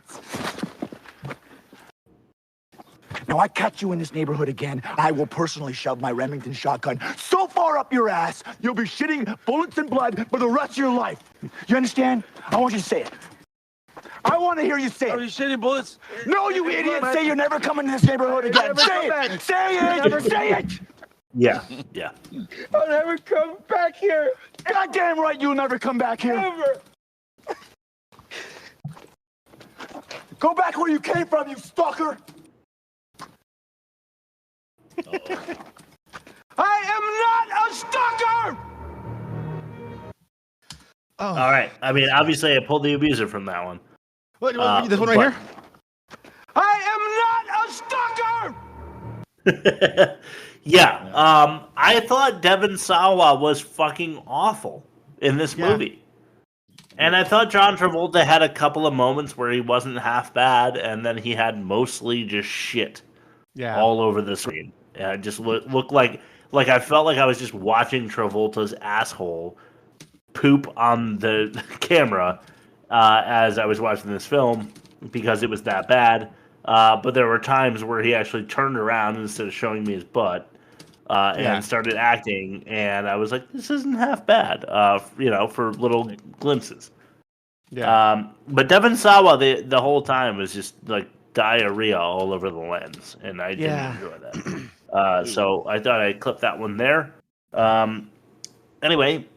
Now, I catch you in this neighborhood again, I will personally shove my Remington shotgun so far up your ass, you'll be shitting bullets and blood for the rest of your life. You understand? I want you to say it. I want to hear you say it. Are you shitting bullets? No, you idiot! Say you're never coming to this neighborhood again. Say it! Say it! Say it! Yeah. I'll never come back here. Goddamn right, you'll never come back here. Never. Go back where you came from, you stalker! I am not a stalker! Oh. All right. I mean, obviously, I pulled the abuser from that one. What, this one right here? I am not a stalker! Yeah. I thought Devon Sawa was fucking awful in this movie. And I thought John Travolta had a couple of moments where he wasn't half bad, and then he had mostly just shit all over the screen. It just looked like I felt like I was just watching Travolta's asshole poop on the camera as I was watching this film because it was that bad. But there were times where he actually turned around instead of showing me his butt and started acting, and I was like, this isn't half bad, for little glimpses. Yeah. But Devon Sawa the whole time was just like diarrhea all over the lens, and I didn't enjoy that. So I thought I'd clip that one there. Anyway,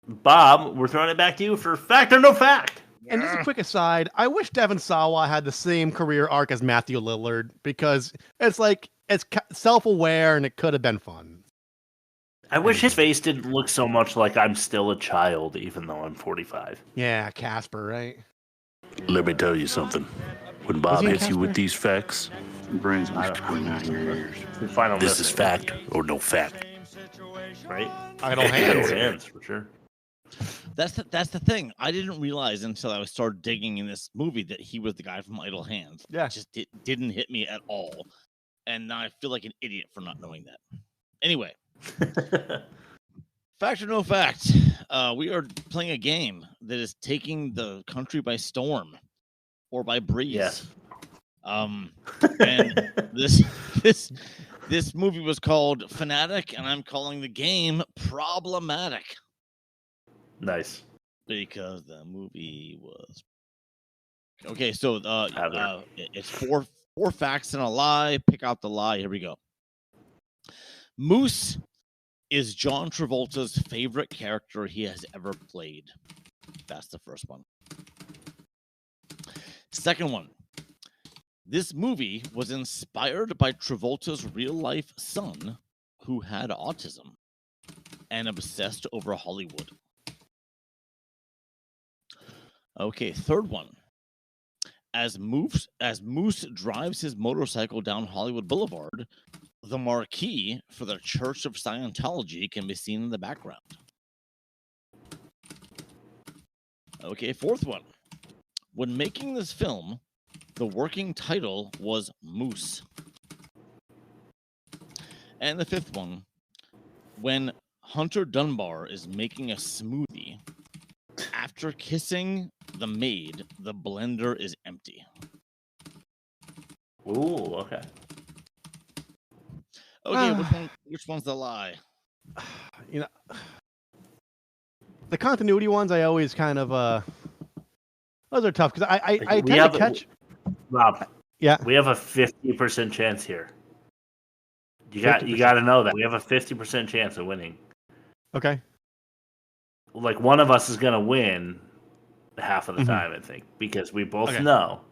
Bob, we're throwing it back to you for fact or no fact. And just a quick aside, I wish Devon Sawa had the same career arc as Matthew Lillard, because it's like, it's self-aware and it could have been fun. I wish his face didn't look so much like I'm still a child, even though I'm 45. Yeah, Casper, right? Let me tell you something. When Bob hits you with these facts, your brain's gonna scream out of your ears. This is fact or no fact. Right? Idle hands. For sure. That's the thing. I didn't realize until I started digging in this movie that he was the guy from Idle Hands. Yeah. It just didn't hit me at all. And now I feel like an idiot for not knowing that. Anyway. Fact or no fact, we are playing a game that is taking the country by storm or by breeze. Yes. And this movie was called Fanatic, and I'm calling the game problematic. Nice. Because the movie was okay. So it's four facts and a lie. Pick out the lie. Here we go. Moose is John Travolta's favorite character he has ever played. That's the first one. Second one. This movie was inspired by Travolta's real-life son, who had autism and obsessed over Hollywood. Okay, third one. As Moose drives his motorcycle down Hollywood Boulevard, the marquee for the Church of Scientology can be seen in the background. Okay, fourth one. When making this film, the working title was Moose. And the fifth one, when Hunter Dunbar is making a smoothie, after kissing the maid, the blender is empty. Ooh, okay. Okay, which one's the lie? You know, the continuity ones I always kind of those are tough because I tend to catch. Rob, yeah, we have a 50% chance here. You got to know that we have a 50% chance of winning. Okay. Like one of us is gonna win half of the time, I think, because we both know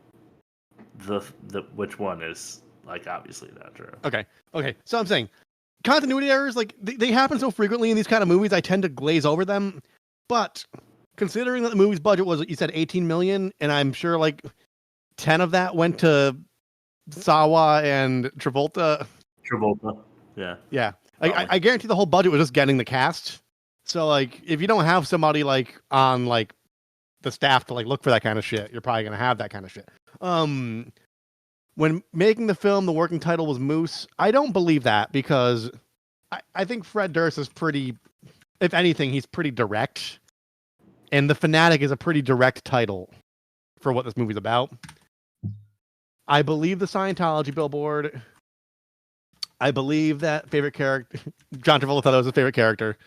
the which one is like obviously not true. Okay. So I'm saying continuity errors, like they happen so frequently in these kind of movies, I tend to glaze over them. But considering that the movie's budget was, you said 18 million, and I'm sure like 10 of that went to Sawa and Travolta. Yeah. I guarantee the whole budget was just getting the cast. So like, if you don't have somebody like on like the staff to like look for that kind of shit, you're probably gonna have that kind of shit. When making the film, the working title was Moose. I don't believe that because I think Fred Durst is pretty, if anything, he's pretty direct. And The Fanatic is a pretty direct title for what this movie's about. I believe the Scientology billboard. I believe that favorite character, John Travolta thought that was his favorite character.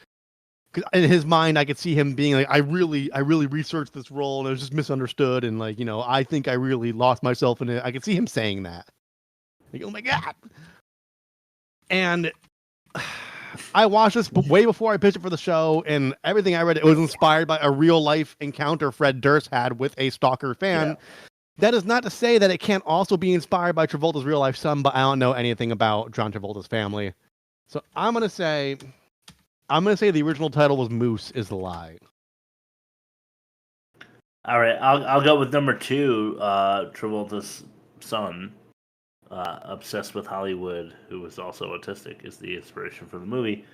Because in his mind, I could see him being like, I really researched this role and it was just misunderstood. And like, you know, I think I really lost myself in it. I could see him saying that. Like, oh my God. And I watched this way before I pitched it for the show, and everything I read, it was inspired by a real life encounter Fred Durst had with a stalker fan. Yeah. That is not to say that it can't also be inspired by Travolta's real life son, but I don't know anything about John Travolta's family. So I'm gonna say the original title was Moose is the lie. All right, I'll go with number 2, Travolta's son. Obsessed with Hollywood, who was also autistic, is the inspiration for the movie,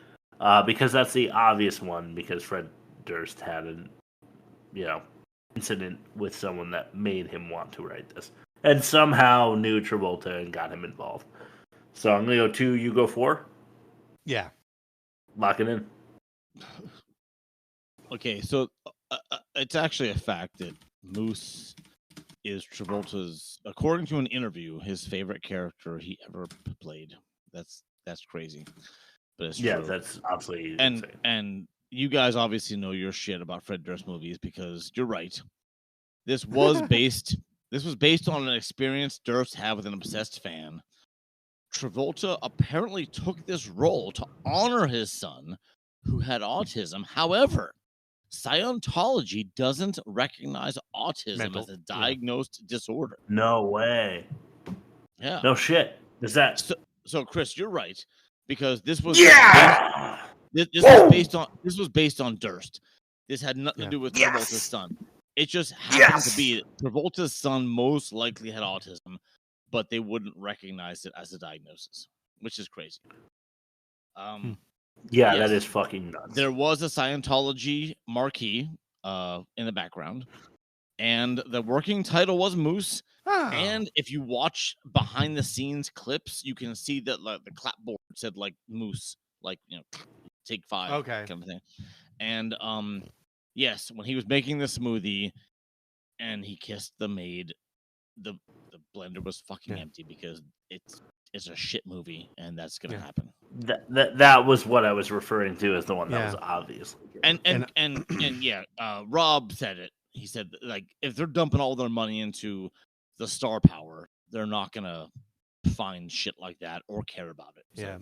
because that's the obvious one. Because Fred Durst had an, incident with someone that made him want to write this, and somehow knew Travolta and got him involved. So I'm gonna go 2. You go 4. Yeah, lock it in. Okay, so it's actually a fact that Moose is Travolta's, according to an interview, his favorite character he ever played. That's crazy, but it's true. That's absolutely insane. And you guys obviously know your shit about Fred Durst movies because you're right. This was based on an experience Durst had with an obsessed fan. Travolta apparently took this role to honor his son, who had autism. However, Scientology doesn't recognize autism as a diagnosed disorder. No way. Yeah. No shit. Is that so? Chris, you're right because this was this was based on Durst. This had nothing to do with Travolta's son. It just happened to be that Travolta's son most likely had autism, but they wouldn't recognize it as a diagnosis, which is crazy. Yeah, that is fucking nuts. There was a Scientology marquee in the background, and the working title was Moose. Oh. And if you watch behind the scenes clips, you can see that like the clapboard said like Moose, like take 5, kind of thing. And yes, when he was making the smoothie and he kissed the maid, the blender was fucking empty because it's a shit movie, and that's gonna happen. That was what I was referring to as the one that was obvious. And Rob said it. He said like if they're dumping all their money into the star power, they're not gonna find shit like that or care about it. So.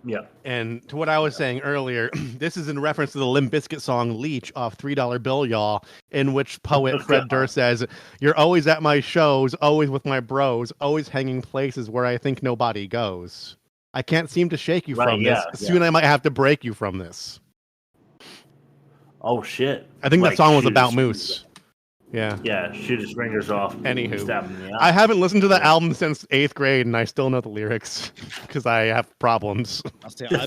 Yeah. And to what I was saying earlier, this is in reference to the Limp Bizkit song Leech off $3 Bill, y'all, in which poet Fred Durst says, "You're always at my shows, always with my bros, always hanging places where I think nobody goes. I can't seem to shake you from this. Soon I might have to break you from this." Oh, shit. I think that song was about Moose. Yeah. Yeah, shoot his fingers off. Anywho, stab him in the eye. I haven't listened to the album since 8th grade, and I still know the lyrics because I have problems. I'll say, I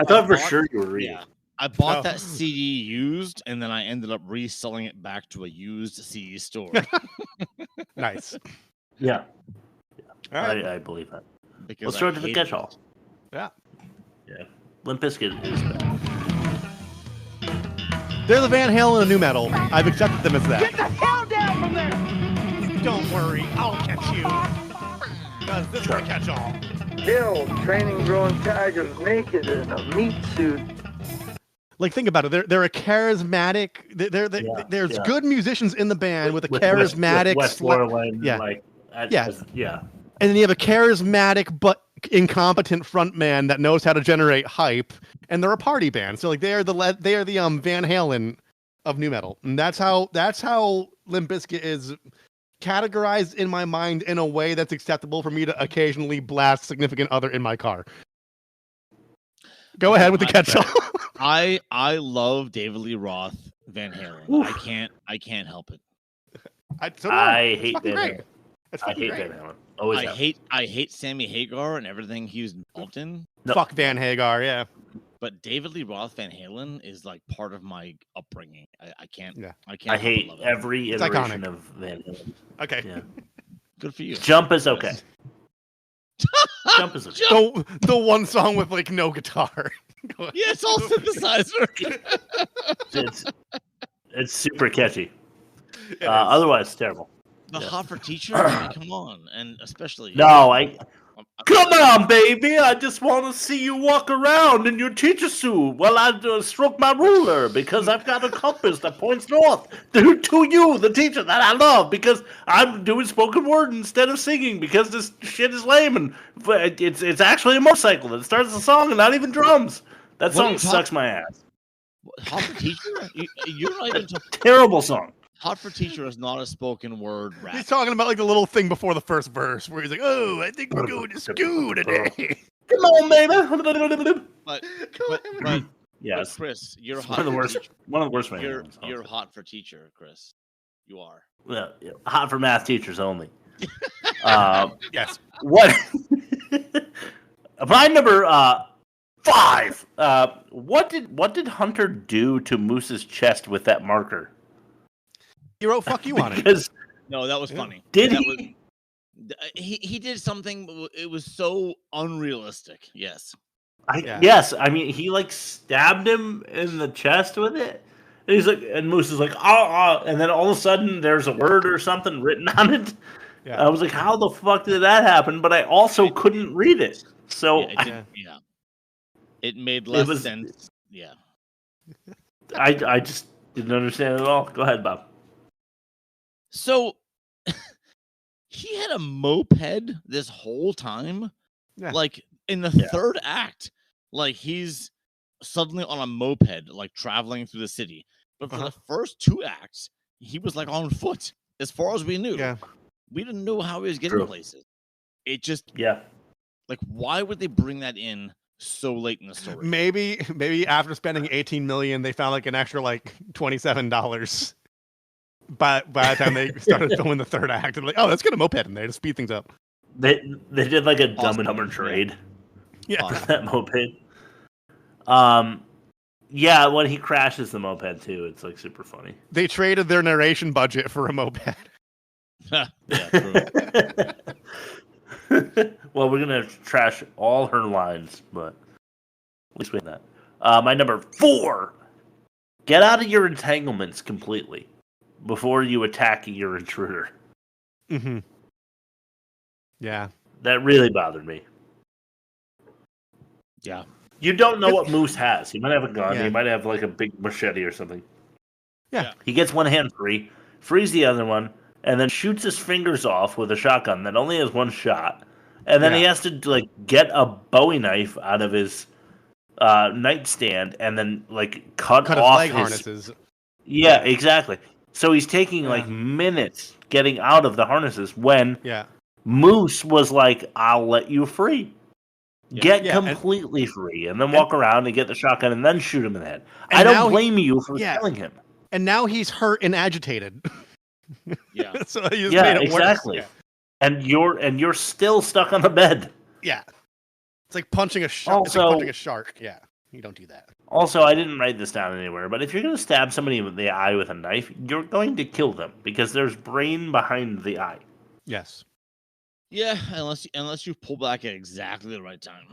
thought for sure you were reading. Yeah, I bought that CD used, and then I ended up reselling it back to a used CD store. Nice. Yeah. All right. I believe that. Because Let's throw it to the catch-all. Yeah. Yeah. Limp Bizkit is bad. They're the Van Halen of new metal. I've accepted them as that. Get the hell down from there! Don't worry, I'll catch you. Because this is a catch-all. Kill training growing tigers naked in a meat suit. Like, think about it. They're a charismatic. There's good musicians in the band with a charismatic. And then you have a charismatic but incompetent frontman that knows how to generate hype, and they're a party band. So like they are the Van Halen of new metal, and that's how Limp Bizkit is categorized in my mind in a way that's acceptable for me to occasionally blast significant other in my car. Go ahead with the catch-all. I love David Lee Roth Van Halen. Oof. I can't help it. I hate Van Halen. I hate Van Halen. I hate Sammy Hagar and everything he was involved in. No. Fuck Van Hagar, yeah. But David Lee Roth Van Halen is like part of my upbringing. I can't. Yeah. I hate every iteration of Van Halen. Okay. Yeah. Good for you. Jump is okay. Jump is okay. The one song with like no guitar. Yeah, it's all synthesizer. It's super catchy. Otherwise, it's terrible. The Hot for Teacher? I mean, come on. And especially... Come on, baby. I just want to see you walk around in your teacher suit while I stroke my ruler because I've got a compass that points north to you, the teacher that I love, because I'm doing spoken word instead of singing because this shit is lame and it's actually a motorcycle that starts the song and not even drums. That song sucks my ass. Hot for Teacher? You're not even... Terrible song. Hot for Teacher is not a spoken word rap. He's talking about like the little thing before the first verse where he's like, "Oh, I think we're going to school today." Come on, baby. But yes, Chris, you're hot. One of the worst. You're hot for teacher, Chris. You are. Well, hot for math teachers only. Yes. What? My number 5. What did Hunter do to Moose's chest with that marker? He wrote "fuck you" on it. No, that was funny. He did something. It was so unrealistic. Yes. Yes. I mean, he like stabbed him in the chest with it. And he's like, and Moose is like, and then all of a sudden there's a word or something written on it. Yeah. I was like, how the fuck did that happen? But I also couldn't read it. So it made less sense. Yeah. I just didn't understand it at all. Go ahead, Bob. So he had a moped this whole time, like in the third act, like he's suddenly on a moped, like traveling through the city. But for the first 2 acts, he was like on foot, as far as we knew. Yeah, we didn't know how he was getting places. It just like why would they bring that in so late in the story? Maybe after spending $18 million, they found like an extra like $27. But by the time they started filming the third act, they're like, "Oh, let's get a moped in there to speed things up." They did like a Dumb and Dumber trade. Yeah, that moped. Yeah, when he crashes the moped too, it's like super funny. They traded their narration budget for a moped. Yeah, true. Well, we're gonna trash all her lines, but at least we have that. My number 4: get out of your entanglements completely before you attack your intruder. Mm-hmm. Yeah. That really bothered me. Yeah. You don't know what Moose has. He might have a gun. Yeah. He might have like a big machete or something. Yeah. He gets one hand free, frees the other one, and then shoots his fingers off with a shotgun that only has one shot. And then he has to like get a Bowie knife out of his nightstand and then like cut his off leg harnesses. Yeah, exactly. So he's taking like minutes getting out of the harnesses when Moose was like, "I'll let you free." Get completely free, and then walk around and get the shotgun, and then shoot him in the head. I don't blame you for killing him. And now he's hurt and agitated. Yeah. So he just made it exactly. worse. And you're still stuck on the bed. Yeah. It's like punching a shark. Also, it's like punching a shark. Yeah. You don't do that. Also, I didn't write this down anywhere, but if you're going to stab somebody in the eye with a knife, you're going to kill them because there's brain behind the eye. Yes. Yeah, unless you pull back at exactly the right time,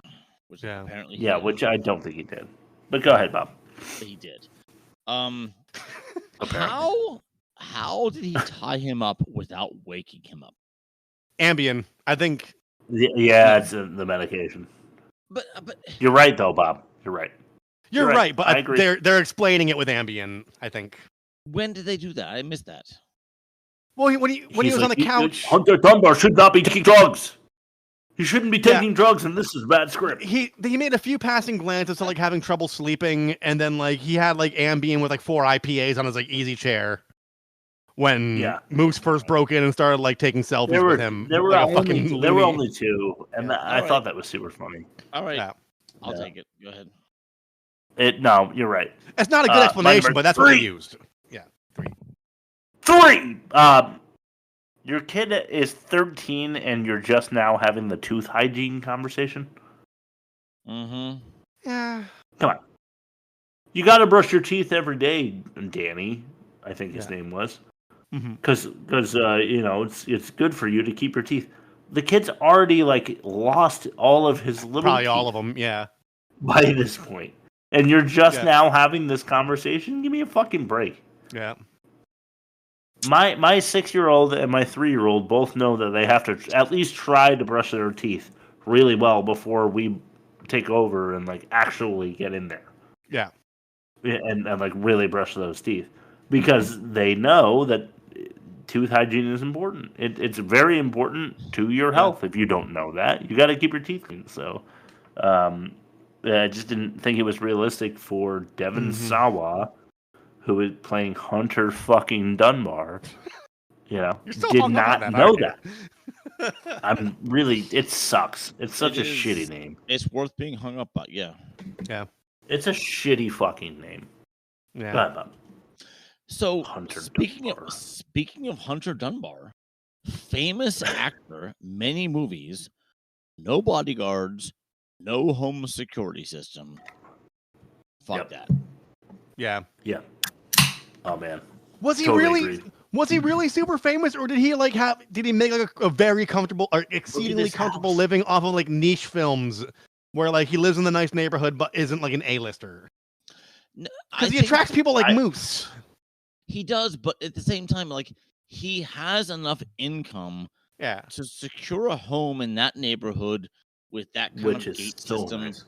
which apparently which I don't think he did. But go ahead, Bob. He did. How did he tie him up without waking him up? Ambien, I think. Yeah, it's the medication. But you're right though, Bob. You're right. You're right, but I agree. They're explaining it with Ambien, I think. When did they do that? I missed that. Well, when he was on the couch, Hunter Dunbar should not be taking drugs. He shouldn't be taking drugs, and this is bad script. He made a few passing glances to like having trouble sleeping, and then like he had like Ambien with like 4 IPAs on his like easy chair. When Moose first broke in and started like taking selfies with him, there were only 2, and I thought that was super funny. All right, I'll take it. Go ahead. No, you're right. It's not a good explanation, but that's what they used. Yeah, 3. Your kid is 13, and you're just now having the tooth hygiene conversation. Mm-hmm. Yeah. Come on. You got to brush your teeth every day, Danny. I think his name was. Because it's good for you to keep your teeth. The kid's already like lost all of his little probably teeth all of them, by this point. And you're just now having this conversation? Give me a fucking break. Yeah. My 6-year-old and my 3-year-old both know that they have to at least try to brush their teeth really well before we take over and like actually get in there. Yeah. And like really brush those teeth. Because they know that tooth hygiene is important. It's very important to your health. If you don't know that, you got to keep your teeth clean. So, I just didn't think it was realistic for Devon Sawa, who is playing Hunter fucking Dunbar. Did not know that. I'm really. It sucks. It's such a shitty name. It's worth being hung up by. Yeah. Yeah. It's a shitty fucking name. Yeah. Go ahead, Bob. So speaking of Hunter Dunbar, famous actor, many movies, no bodyguards, no home security system. Fuck that. Yeah. Yeah. Oh man. Was he Totally really? agreed. Was he really super famous, or did he like have? Did he make like a very comfortable or exceedingly comfortable living off of like niche films, where like he lives in the nice neighborhood but isn't like an A-lister? Because he attracts people like Moose. He does, but at the same time, like he has enough income, to secure a home in that neighborhood with that kind of gate system. Nice.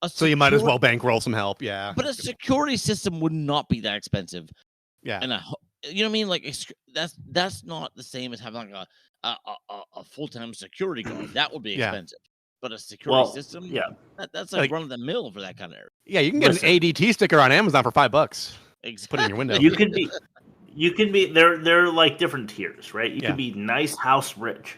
So you might as well bankroll some help, But a security system would not be that expensive. Yeah, and you know what I mean? Like that's not the same as having like a full-time security guard. That would be expensive. But a security system, that's like run of the mill for that kind of area. Yeah, you can get an ADT sticker on Amazon for $5. Exactly. Put it in your window. You can be. They're like different tiers, right? You can be nice house rich.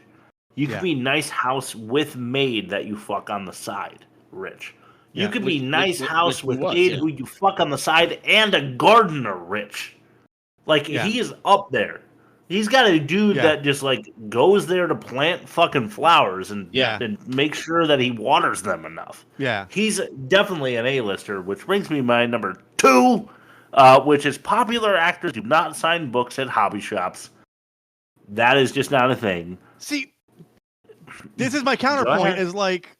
You can be nice house with maid that you fuck on the side rich. You could be nice house with maid who you fuck on the side and a gardener rich. Like he is up there. He's got a dude that just like goes there to plant fucking flowers and make sure that he waters them enough. Yeah. He's definitely an A-lister, which brings me to my number 2, which is popular actors do not sign books at hobby shops. That is just not a thing. See, this is my counterpoint is like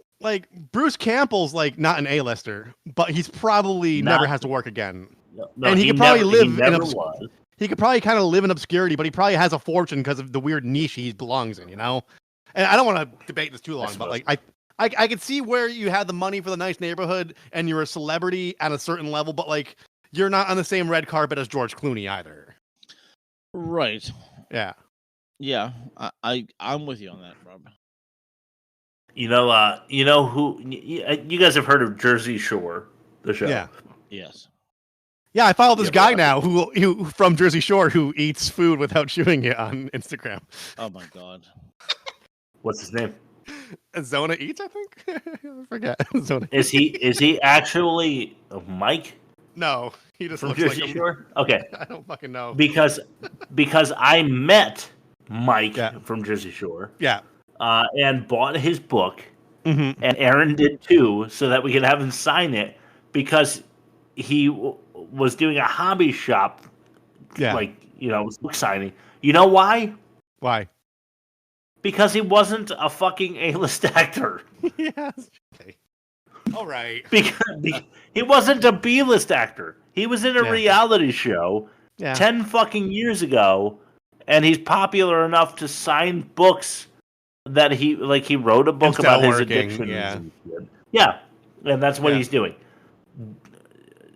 Bruce Campbell's like not an A-lister, but he's probably never has to work again. No, and he could probably live in he could probably kind of live in obscurity, but he probably has a fortune because of the weird niche he belongs in, you know? and I don't want to debate this too long, but like I could see where you had the money for the nice neighborhood and you're a celebrity at a certain level, but like you're not on the same red carpet as George Clooney either. Right. Yeah. Yeah. I'm with you on that, Rob. You know who? You guys have heard of Jersey Shore, the show? Yeah. Yes. Yeah, I follow this guy now who from Jersey Shore who eats food without chewing it on Instagram. Oh my god. What's his name? Zona Eats, I think. I forget. Zona. Is he actually Mike? No, he just From looks Jersey like Shore. Okay. I don't fucking know. Because I met Mike from Jersey Shore. Yeah. And bought his book, Mm-hmm. and Aaron did too, so that we could have him sign it because he was doing a hobby shop, like book signing. You know why? Why? Because he wasn't a fucking A-list actor. Yes. Okay. All right. Because he wasn't a B-list actor. He was in a reality show 10 fucking years ago, and he's popular enough to sign books that he wrote a book about his addiction. Yeah, and that's what he's doing.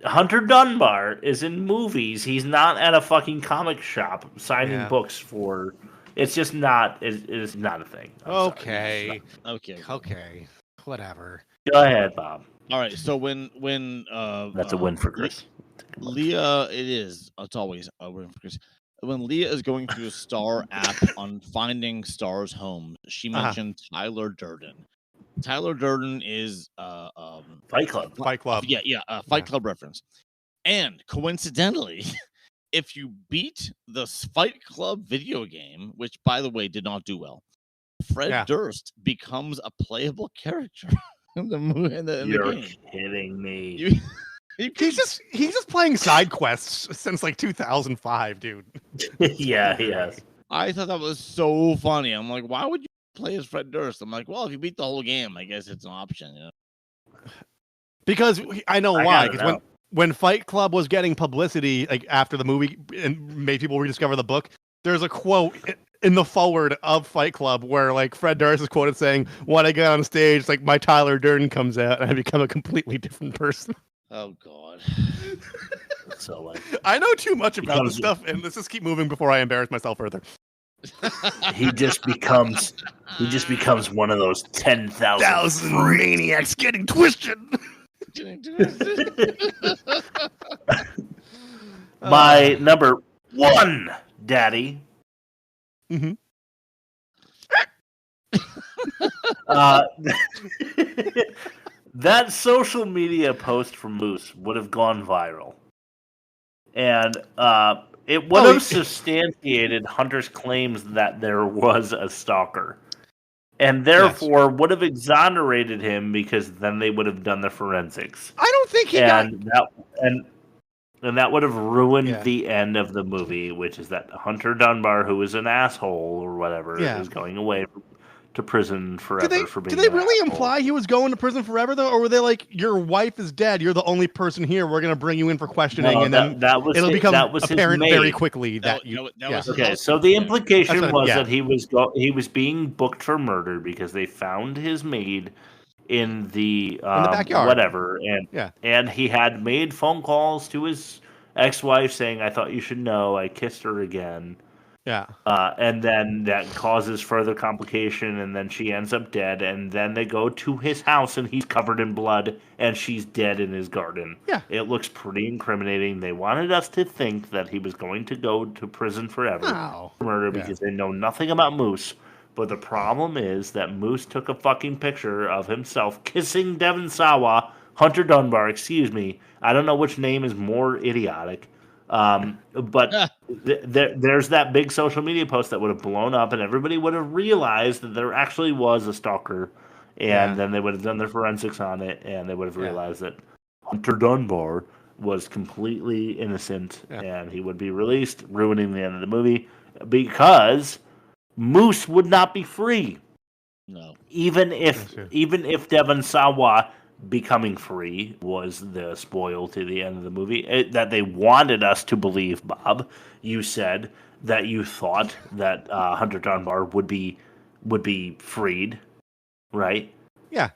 Hunter Dunbar is in movies. He's not at a fucking comic shop signing books for. It's just not. It's not a thing. Okay. Okay. Whatever. Go ahead, Bob. All right. So when that's a win for Chris. Leah, it is. It's always a win for Chris. When Leah is going through the Star app on finding Star's home, she mentioned Tyler Durden. Tyler Durden is Fight Club. Fight Club. Yeah, Fight Club reference. And coincidentally, if you beat the Fight Club video game, which by the way did not do well, Fred Durst becomes a playable character in the You're game. kidding me. He's just playing side quests since like 2005, dude. Yeah, he has. I thought that was so funny. I'm like, why would you play as Fred Durst? I'm like, well, if you beat the whole game, I guess it's an option. You know? Because I know why. Because when Fight Club was getting publicity, like after the movie and made people rediscover the book, there's a quote in the forward of Fight Club where like Fred Durst is quoted saying, "When I get on stage, like my Tyler Durden comes out and I become a completely different person." Oh God. So like, I know too much about this stuff, and let's just keep moving before I embarrass myself further. He just becomes one of those 10,000 maniacs getting twisted. My number one, Daddy. Mm-hmm. That social media post from Moose would have gone viral. And it would have substantiated Hunter's claims that there was a stalker. And therefore would have exonerated him because then they would have done the forensics. I don't think he and that would have ruined the end of the movie, which is that Hunter Dunbar, who is an asshole or whatever, is going away to prison forever for being. Did they really imply he was going to prison forever though, or were they like, "Your wife is dead. You're the only person here. We're going to bring you in for questioning," and then it'll become apparent very quickly that you. Okay, so the implication was that he was being booked for murder because they found his maid in the backyard, whatever, and he had made phone calls to his ex-wife saying, "I thought you should know, I kissed her again." Yeah. And then that causes further complication, and then she ends up dead, and then they go to his house, and he's covered in blood, and she's dead in his garden. Yeah. It looks pretty incriminating. They wanted us to think that he was going to go to prison forever for murder because they know nothing about Moose. But the problem is that Moose took a fucking picture of himself kissing Devon Sawa, Hunter Dunbar, excuse me. I don't know which name is more idiotic. But there's that big social media post that would have blown up, and everybody would have realized that there actually was a stalker, and then they would have done their forensics on it, and they would have realized that Hunter Dunbar was completely innocent, and he would be released, ruining the end of the movie, because Moose would not be free. No. Even if Devon Sawa becoming free was the spoil to the end of the movie that they wanted us to believe. Bob, you said that you thought that Hunter Dunbar would be would be freed, right? Yeah.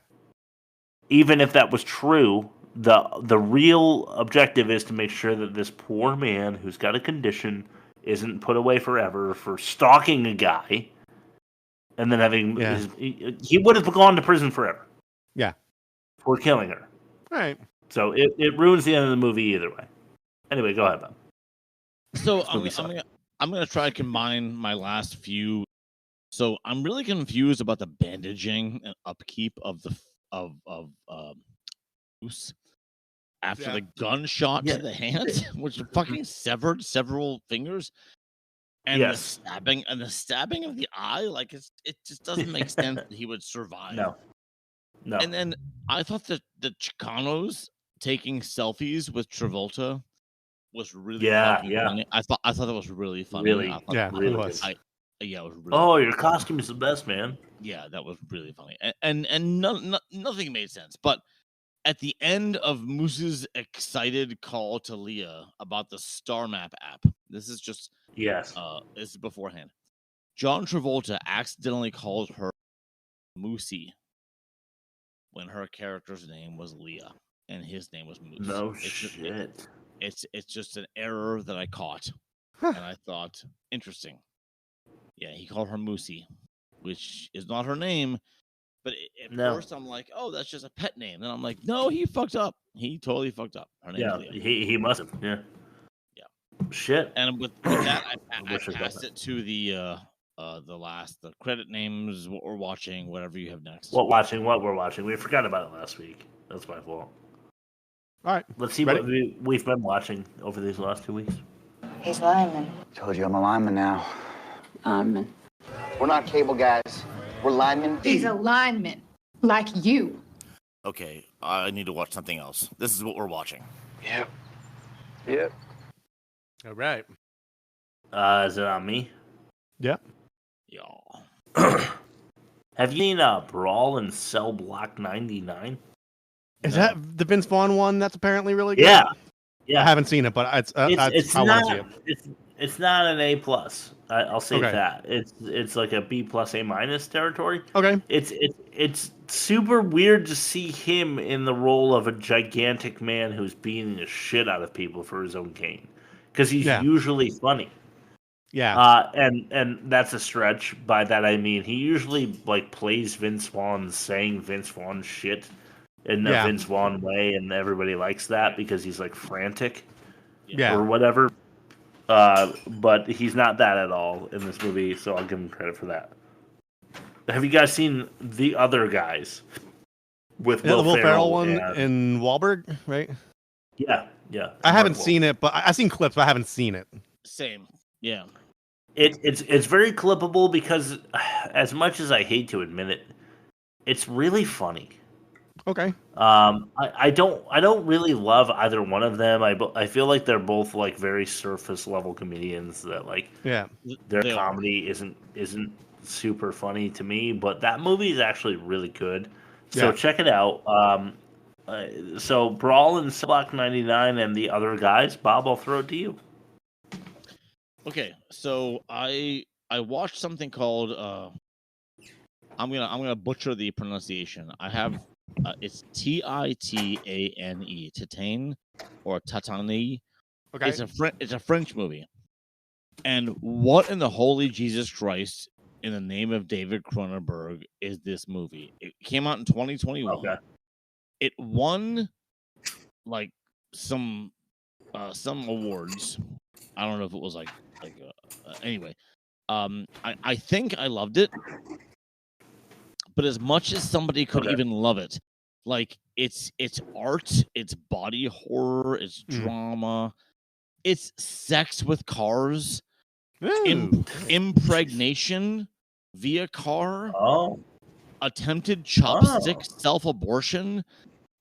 Even if that was true, the real objective is to make sure that this poor man who's got a condition isn't put away forever for stalking a guy, and then having he would have gone to prison forever. Yeah. For killing her. All right. So it ruins the end of the movie either way. Anyway, go ahead, Bob. So I'm gonna try to combine my last few. So I'm really confused about the bandaging and upkeep of the Moose after the gunshot to the hand, which fucking severed several fingers, and the stabbing of the eye. Like it just doesn't make sense that he would survive. No. And then I thought that the Chicanos taking selfies with Travolta was really funny. I thought that was really funny. Really, it was. It was really funny. Your costume is the best, man. Yeah, that was really funny. And nothing made sense. But at the end of Moose's excited call to Leah about the Star Map app, this is just this is beforehand. John Travolta accidentally called her Moosey when her character's name was Leah and his name was Moose. No shit. It's just an error that I caught, and I thought interesting. Yeah, he called her Moosey, which is not her name. But at first I'm like, oh, that's just a pet name. And I'm like, no, he fucked up. He totally fucked up. Her name is Leah. He must have. Yeah. Shit. And with that, I passed it to the credit names, what we're watching, whatever you have next. What we're watching. We forgot about it last week. That's my fault. All right. Let's see what we've been watching over these last 2 weeks. He's lineman. Told you I'm a lineman now. Lineman. We're not cable guys. We're linemen. He's a lineman. Like you. Okay, I need to watch something else. This is what we're watching. Yep. All right. Is it on me? Yep. Yeah. Have you seen Brawl in Cell Block 99? Is that the Vince Vaughn one that's apparently really good? Yeah. I haven't seen it, but I want to see it. It's not an A+. I'll say that. It's like a B+ A- territory. Okay. It's super weird to see him in the role of a gigantic man who's beating the shit out of people for his own gain, because he's usually funny. Yeah. And that's a stretch. By that I mean he usually like plays Vince Vaughn saying Vince Vaughn shit in the Vince Vaughn way, and everybody likes that because he's like frantic, or whatever. But he's not that at all in this movie, so I'll give him credit for that. Have you guys seen The Other Guys with the Will Ferrell one in Wahlberg, right? Yeah. I haven't seen it, but I've seen clips, but I haven't seen it. Same. Yeah. It's very clippable because, as much as I hate to admit it, it's really funny. Okay. I don't really love either one of them. I feel like they're both like very surface level comedians that like their comedy isn't super funny to me, but that movie is actually really good. So check it out. So Brawl in Block 99 and The Other Guys. Bob, I'll throw it to you. Okay, so I watched something called I'm gonna butcher the pronunciation. I have it's Titane, Titane, or Tatane. Okay. It's a French movie. And what in the holy Jesus Christ, in the name of David Cronenberg, is this movie? It came out in 2021. Okay. It won like some awards. I don't know if it was anyway. I think I loved it. But as much as somebody could even love it, like it's art, it's body horror, it's drama, it's sex with cars, impregnation via car, attempted chopstick, self-abortion,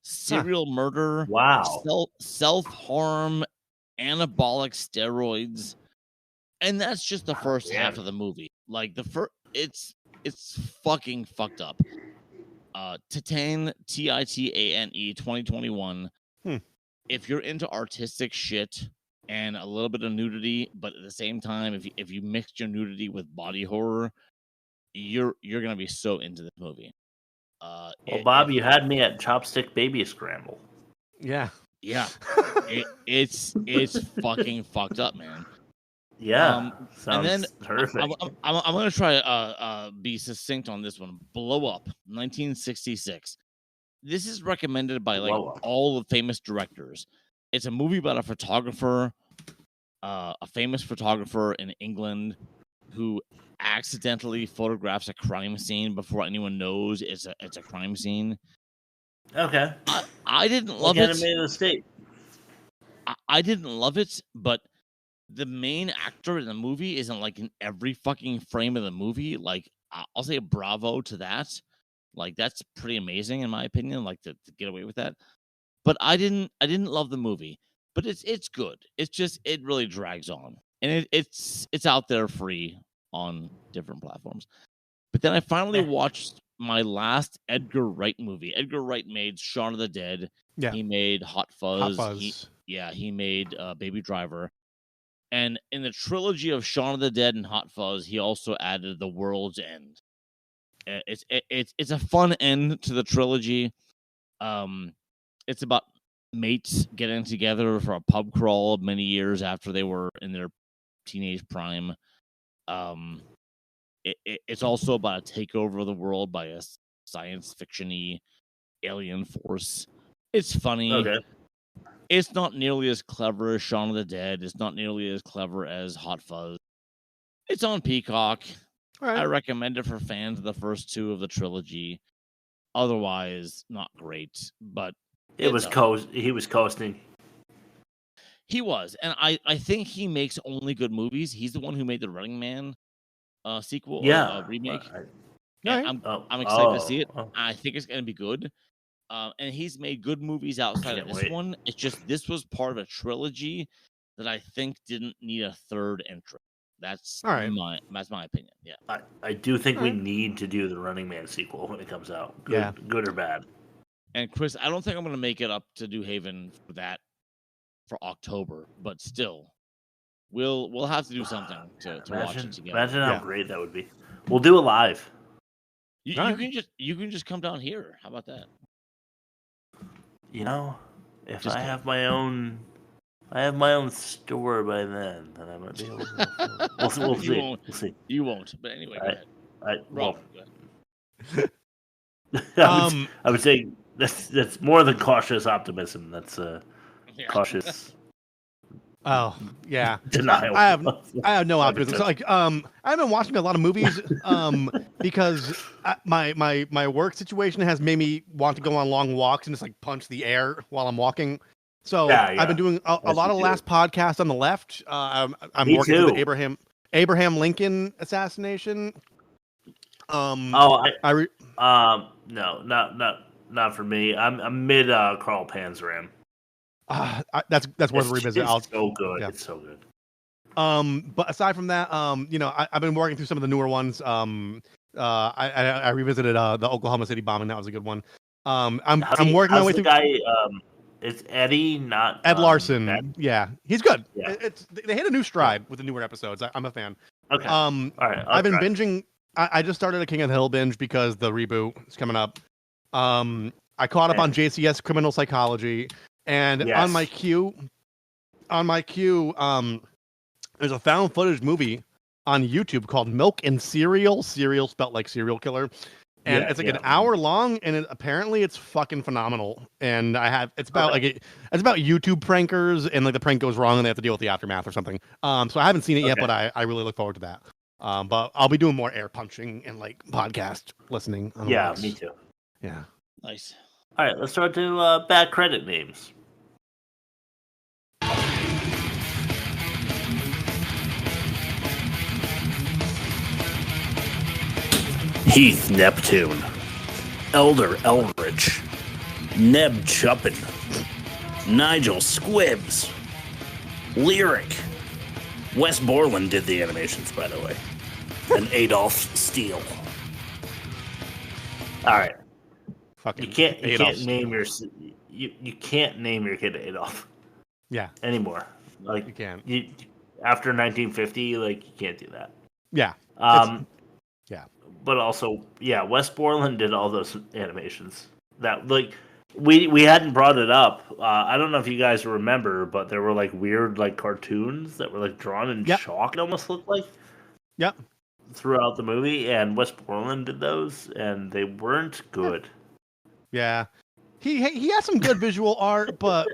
serial murder, self-harm, anabolic steroids, and that's just the first half of the movie. Like it's fucking fucked up. Titane, Titane, 2021. If you're into artistic shit and a little bit of nudity, but at the same time, if you mix your nudity with body horror, you're gonna be so into this movie. Well, Bob, you had me at chopstick baby scramble. Yeah. Yeah. It's fucking fucked up, man. Yeah. And then terrific. I'm gonna try be succinct on this one. Blow Up, 1966. This is recommended by like all the famous directors. It's a movie about a photographer, a famous photographer in England who accidentally photographs a crime scene before anyone knows it's a crime scene. Okay. I didn't love it. Enemy of the State. I didn't love it, but the main actor in the movie isn't like in every fucking frame of the movie. Like, I'll say bravo to that. Like, that's pretty amazing in my opinion. Like to get away with that. But I didn't love the movie. But it's good. It's just it really drags on, and it's out there free on different platforms. But then I finally watched my last Edgar Wright movie. Edgar Wright made Shaun of the Dead. Yeah. He made Hot Fuzz. Hot Fuzz. He made Baby Driver. And in the trilogy of Shaun of the Dead and Hot Fuzz, he also added The World's End. It's a fun end to the trilogy. It's about mates getting together for a pub crawl many years after they were in their teenage prime. It's also about a takeover of the world by a science fiction-y alien force. It's funny. Okay. It's not nearly as clever as Shaun of the Dead. It's not nearly as clever as Hot Fuzz. It's on Peacock. Right. I recommend it for fans of the first two of the trilogy. Otherwise, not great. But he was coasting. He was, and I think he makes only good movies. He's the one who made the Running Man sequel, remake. I'm excited to see it. I think it's going to be good. And he's made good movies outside of this one. It's just this was part of a trilogy that I think didn't need a third entry. That's my opinion. Yeah, I do think we need to do the Running Man sequel when it comes out. Good or bad. And Chris, I don't think I'm going to make it up to New Haven for that for October, but still, we'll have to do something to watch it together. Imagine how great that would be. We'll do it live. You can just come down here. How about that? You know, if I have my own store by then I might be able to. We'll see. We'll see. You won't. But anyway, go ahead. Well, go ahead. I would say that's more than cautious optimism. That's cautious. Oh yeah, denial. I have no optimism. So, like I've been watching a lot of movies because my work situation has made me want to go on long walks and just like punch the air while I'm walking. So I've been doing a lot of Last Podcast on the left. I'm working through the Abraham Lincoln assassination. No, not for me. I'm mid Carl Panzram. That's worth a revisit. It's so good. Yeah. It's so good. But aside from that, I've been working through some of the newer ones. I revisited the Oklahoma City bombing. That was a good one. I'm working my way through. Guy, it's Eddie, not Ed Larson. Ed. Yeah, he's good. Yeah. They hit a new stride with the newer episodes. I'm a fan. Okay. All right. I've been binging. I just started a King of the Hill binge because the reboot is coming up. I caught up on JCS Criminal Psychology. And on my queue, there's a found footage movie on YouTube called Milk and Cereal. Cereal spelled like serial killer, and it's like an hour long, and apparently it's fucking phenomenal. And it's about it's about YouTube prankers, and like the prank goes wrong, and they have to deal with the aftermath or something. So I haven't seen it yet, but I really look forward to that. But I'll be doing more air punching and like podcast listening. Me too. Yeah, nice. All right, let's start to bad credit names. Heath Neptune, Elder Elrich, Neb Chuppin, Nigel Squibbs, Lyric. Wes Borland did the animations, by the way, and Adolf Steele. All right, you can't name your kid Adolf. Yeah, anymore. Like you can't. After 1950, like you can't do that. Yeah. but also, yeah, Wes Borland did all those animations. That like we hadn't brought it up. I don't know if you guys remember, but there were like weird like cartoons that were like drawn in chalk. It almost looked like. Yep. Throughout the movie, and Wes Borland did those, and they weren't good. Yeah, he has some good visual art, but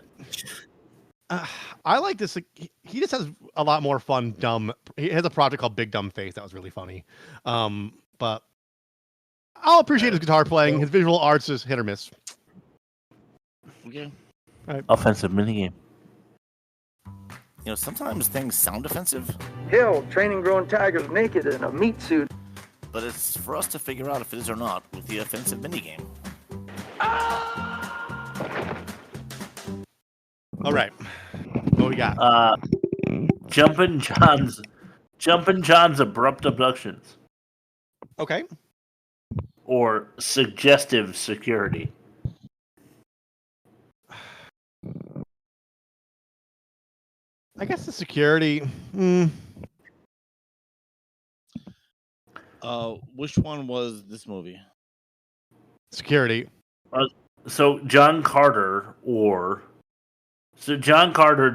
I like this. He just has a lot more fun, dumb. He has a project called Big Dumb Face that was really funny. But I'll appreciate his guitar playing. His visual arts is hit or miss. Okay. Right. Offensive minigame. You know, sometimes things sound offensive. Hell, training grown tigers naked in a meat suit. But it's for us to figure out if it is or not with the offensive minigame. All right. What we got? Jumpin' John's abrupt abductions. Okay. Or suggestive security. I guess the security. Which one was this movie? Security. So John Carter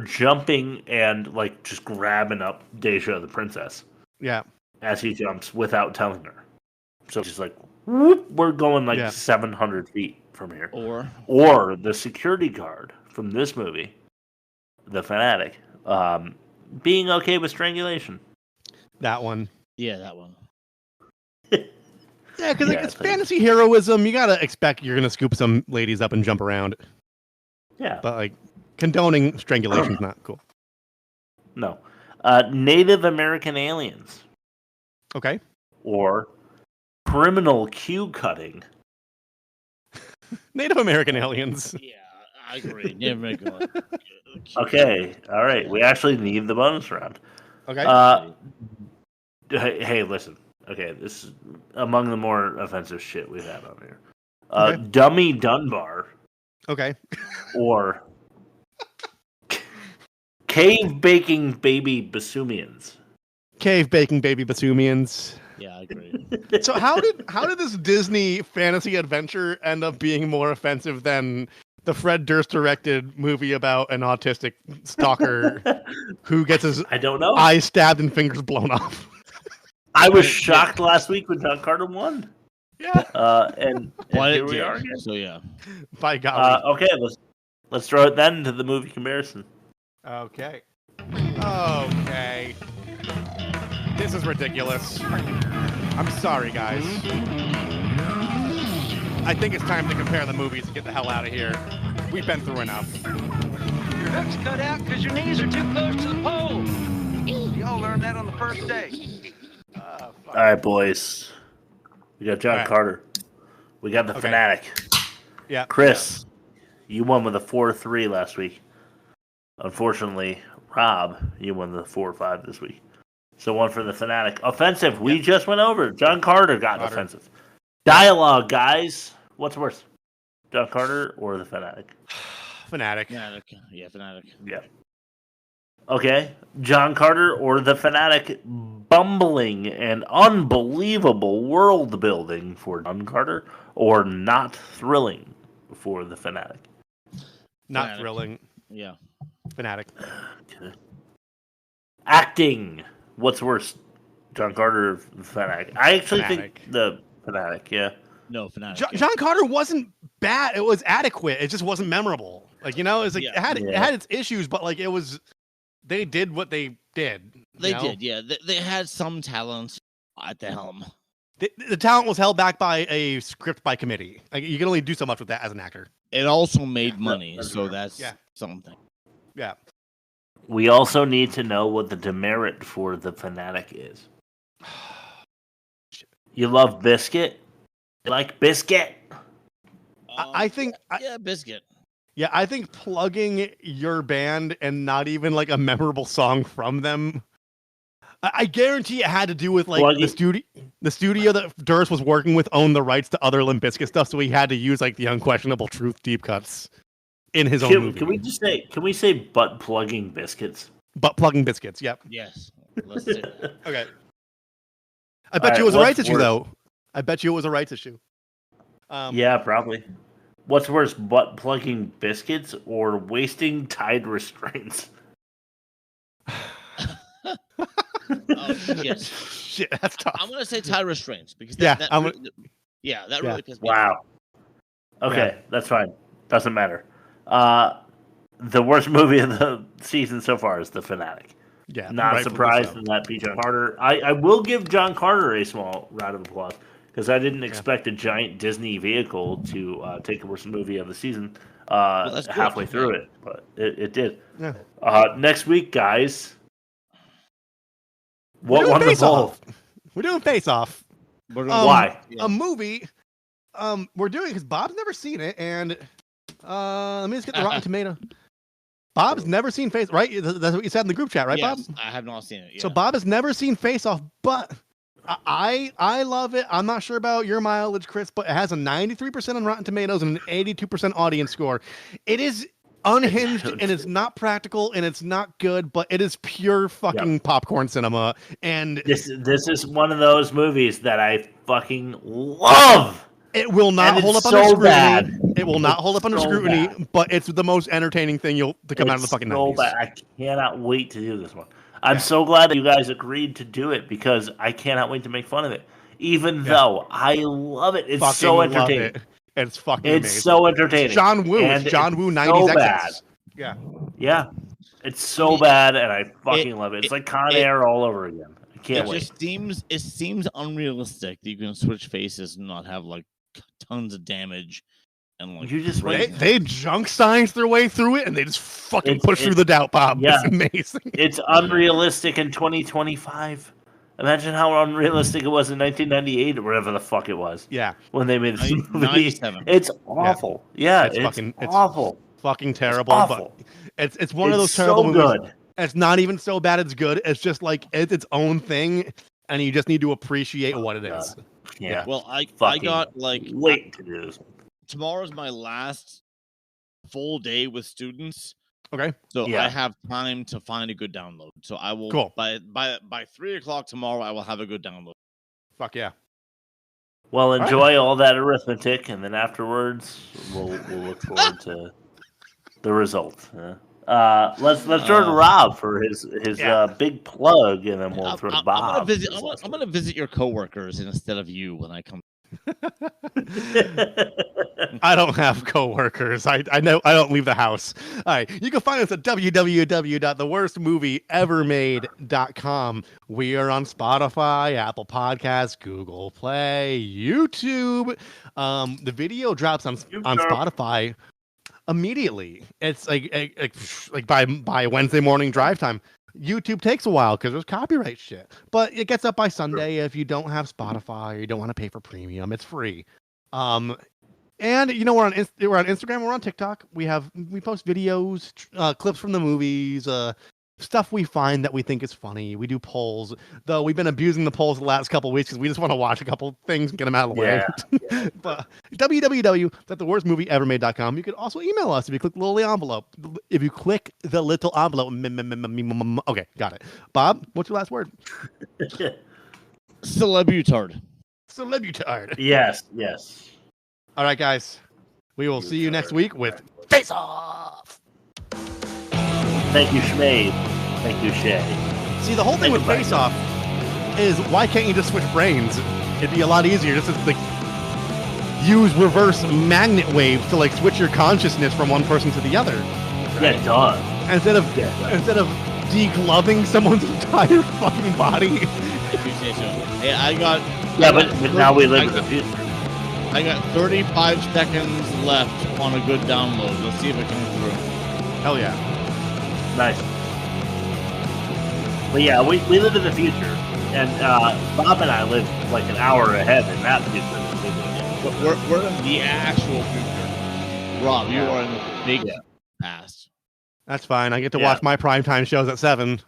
jumping and like just grabbing up Deja the princess. Yeah. As he jumps without telling her. So just like whoop, we're going like 700 feet from here. Or the security guard from this movie, the Fanatic, being okay with strangulation. That one. Yeah, that one. Yeah, because it's fantasy heroism. You gotta expect you're gonna scoop some ladies up and jump around. Yeah, but like condoning strangulation is not cool. No, Native American aliens. Okay. Or criminal queue cutting. Native American aliens. Yeah, I agree. Native American. Okay, all right. We actually need the bonus round. Okay. Hey, listen. Okay, this is among the more offensive shit we've had on here. Okay. Dummy Dunbar. Okay. Or cave baking baby Basumians. Cave baking baby Basumians. Yeah, I agree. So how did this Disney fantasy adventure end up being more offensive than the Fred Durst directed movie about an autistic stalker who gets his eyes stabbed and fingers blown off? I was shocked last week when John Carter won. Yeah. And here we are again. So yeah. By golly. Okay, let's throw it then to the movie comparison. Okay. Okay. This is ridiculous. I'm sorry, guys. I think it's time to compare the movies and get the hell out of here. We've been through enough. Your hook's cut out because your knees are too close to the pole. Y'all learned that on the first day. All right, boys. We got John Carter. We got the Fanatic. Yeah. Chris, you won with a 4-3 last week. Unfortunately, Rob, you won the 4-5 this week. So one for the Fanatic. Offensive, we just went over. John Carter got offensive. Dialogue, guys. What's worse? John Carter or the Fanatic? Fanatic. Yeah, Fanatic. Yeah. Okay. John Carter or the Fanatic, bumbling and unbelievable world building for John Carter, or not thrilling for the Fanatic? Not thrilling. Yeah. Fanatic. Okay. Acting. What's worse? John Carter or Fanatic? I actually think the Fanatic, yeah. No, Fanatic. John Carter wasn't bad. It was adequate. It just wasn't memorable. Like, it's like it had its issues, but like they did what they did. They did, yeah. They had some talent at the helm. The talent was held back by a script by committee. Like, you can only do so much with that as an actor. It also made money, so that's something. Yeah. We also need to know what the demerit for the Fanatic is. You love Biscuit? You like Biscuit? I think... yeah, Biscuit. Yeah, I think plugging your band and not even like a memorable song from them... I guarantee it had to do with like the studio that Durst was working with owned the rights to other Limp Bizkit stuff, so he had to use like the Unquestionable Truth deep cuts in his own movie. Can we say butt plugging biscuits? Butt plugging biscuits, yep. Yes. Let's do that. Okay. I bet you it was a rights issue though. I bet you it was a rights issue. Yeah, probably. What's worse, butt plugging biscuits or wasting Tide restraints? Oh shit! Shit, that's tough. I'm gonna say Tide restraints because Yeah, that I'm really pissed me off. Wow. Okay, that's fine. Doesn't matter. The worst movie of the season so far is The Fanatic. Yeah, Not rightfully surprised so. in that be John Carter. I will give John Carter a small round of applause because I didn't expect a giant Disney vehicle to take the worst movie of the season that's good. halfway through it, but it did. Yeah. Next week, guys. We're What doing won the Face poll? Off. We're doing Face Off. Why? A movie. We're doing because Bob's never seen it, and let me just get the Rotten Tomato. Bob's never seen Face, right? That's what you said in the group chat, right, Yes, Bob? I have not seen it. Yeah. So Bob has never seen Face Off, but I love it. I'm not sure about your mileage, Chris, but it has a 93% on Rotten Tomatoes and an 82% audience score. It is unhinged and it's not practical and it's not good, but it is pure fucking popcorn cinema. And this is one of those movies that I fucking love. It will not And hold it's up under so scrutiny. bad. It will not hold up under so scrutiny, bad. but it's the most entertaining thing to come out of the fucking so 90s. bad. I cannot wait to do this one. I'm so glad that you guys agreed to do it because I cannot wait to make fun of it. Even though I love it. It's so Fucking love entertaining. it. It's fucking It's amazing. so entertaining. It's John Woo. And It's John it's Woo so 90s bad. excess. Yeah. Yeah. It's so bad and I fucking love it. It's like Con Air all over again. I can't wait. It seems unrealistic that you can switch faces and not have like tons of damage and like you just they junk science their way through it and they just fucking push through the doubt, Bob. Yeah. It's amazing. It's unrealistic in 2025. Imagine how unrealistic it was in 1998 or whatever the fuck it was. Yeah. When they made this movie. 97. It's awful. Yeah, it's awful. It's fucking terrible. It's awful. But it's one of those It's terrible so movies. good. It's not even so bad it's good. It's just like it's its own thing, and you just need to appreciate what it is. Yeah. Well, I Fucking got like wait to do this. Tomorrow's my last full day with students. Okay. So Yeah. I have time to find a good download. So I will Cool. by 3:00 tomorrow I will have a good download. Fuck yeah. Well, enjoy all that arithmetic, and then afterwards we'll look forward to the result. Let's turn to Rob for his big plug, and then we'll throw to Bob. I'm gonna visit your coworkers instead of you when I come. I don't have coworkers. I know I don't leave the house. All right. You can find us at www.theworstmovieevermade.com. We are on Spotify, Apple Podcasts, Google Play, YouTube. The video drops on Spotify immediately. It's like by Wednesday morning drive time. YouTube takes a while because there's copyright shit, but it gets up by Sunday if you don't have Spotify or you don't want to pay for premium. It's free. And we're on Instagram, we're on TikTok. We post videos, clips from the movies, stuff we find that we think is funny. We do polls, though we've been abusing the polls the last couple of weeks because we just want to watch a couple things and get them out of the way. But www.theworstmovieevermade.com. You could also email us if you click the little envelope. If you click the little envelope. Okay, got it. Bob, what's your last word? Celebutard. Celebutard. Yes. All right, guys. We will see you next week with Face Off. Thank you, Schmade. Thank you, Shay. See, the whole thing with Face Off is why can't you just switch brains? It'd be a lot easier just to use reverse magnet wave to switch your consciousness from one person to the other. Yeah, it does. Instead of degloving someone's entire fucking body. If you say so. Hey, but now we live in the future. I got 35 seconds left on a good download. Let's see if it comes through. Hell yeah. Nice. But yeah, we live in the future, and Bob and I live like an hour ahead in that future. We're in the actual future. Rob, you are in the big past. That's fine. I get to watch my primetime shows at 7.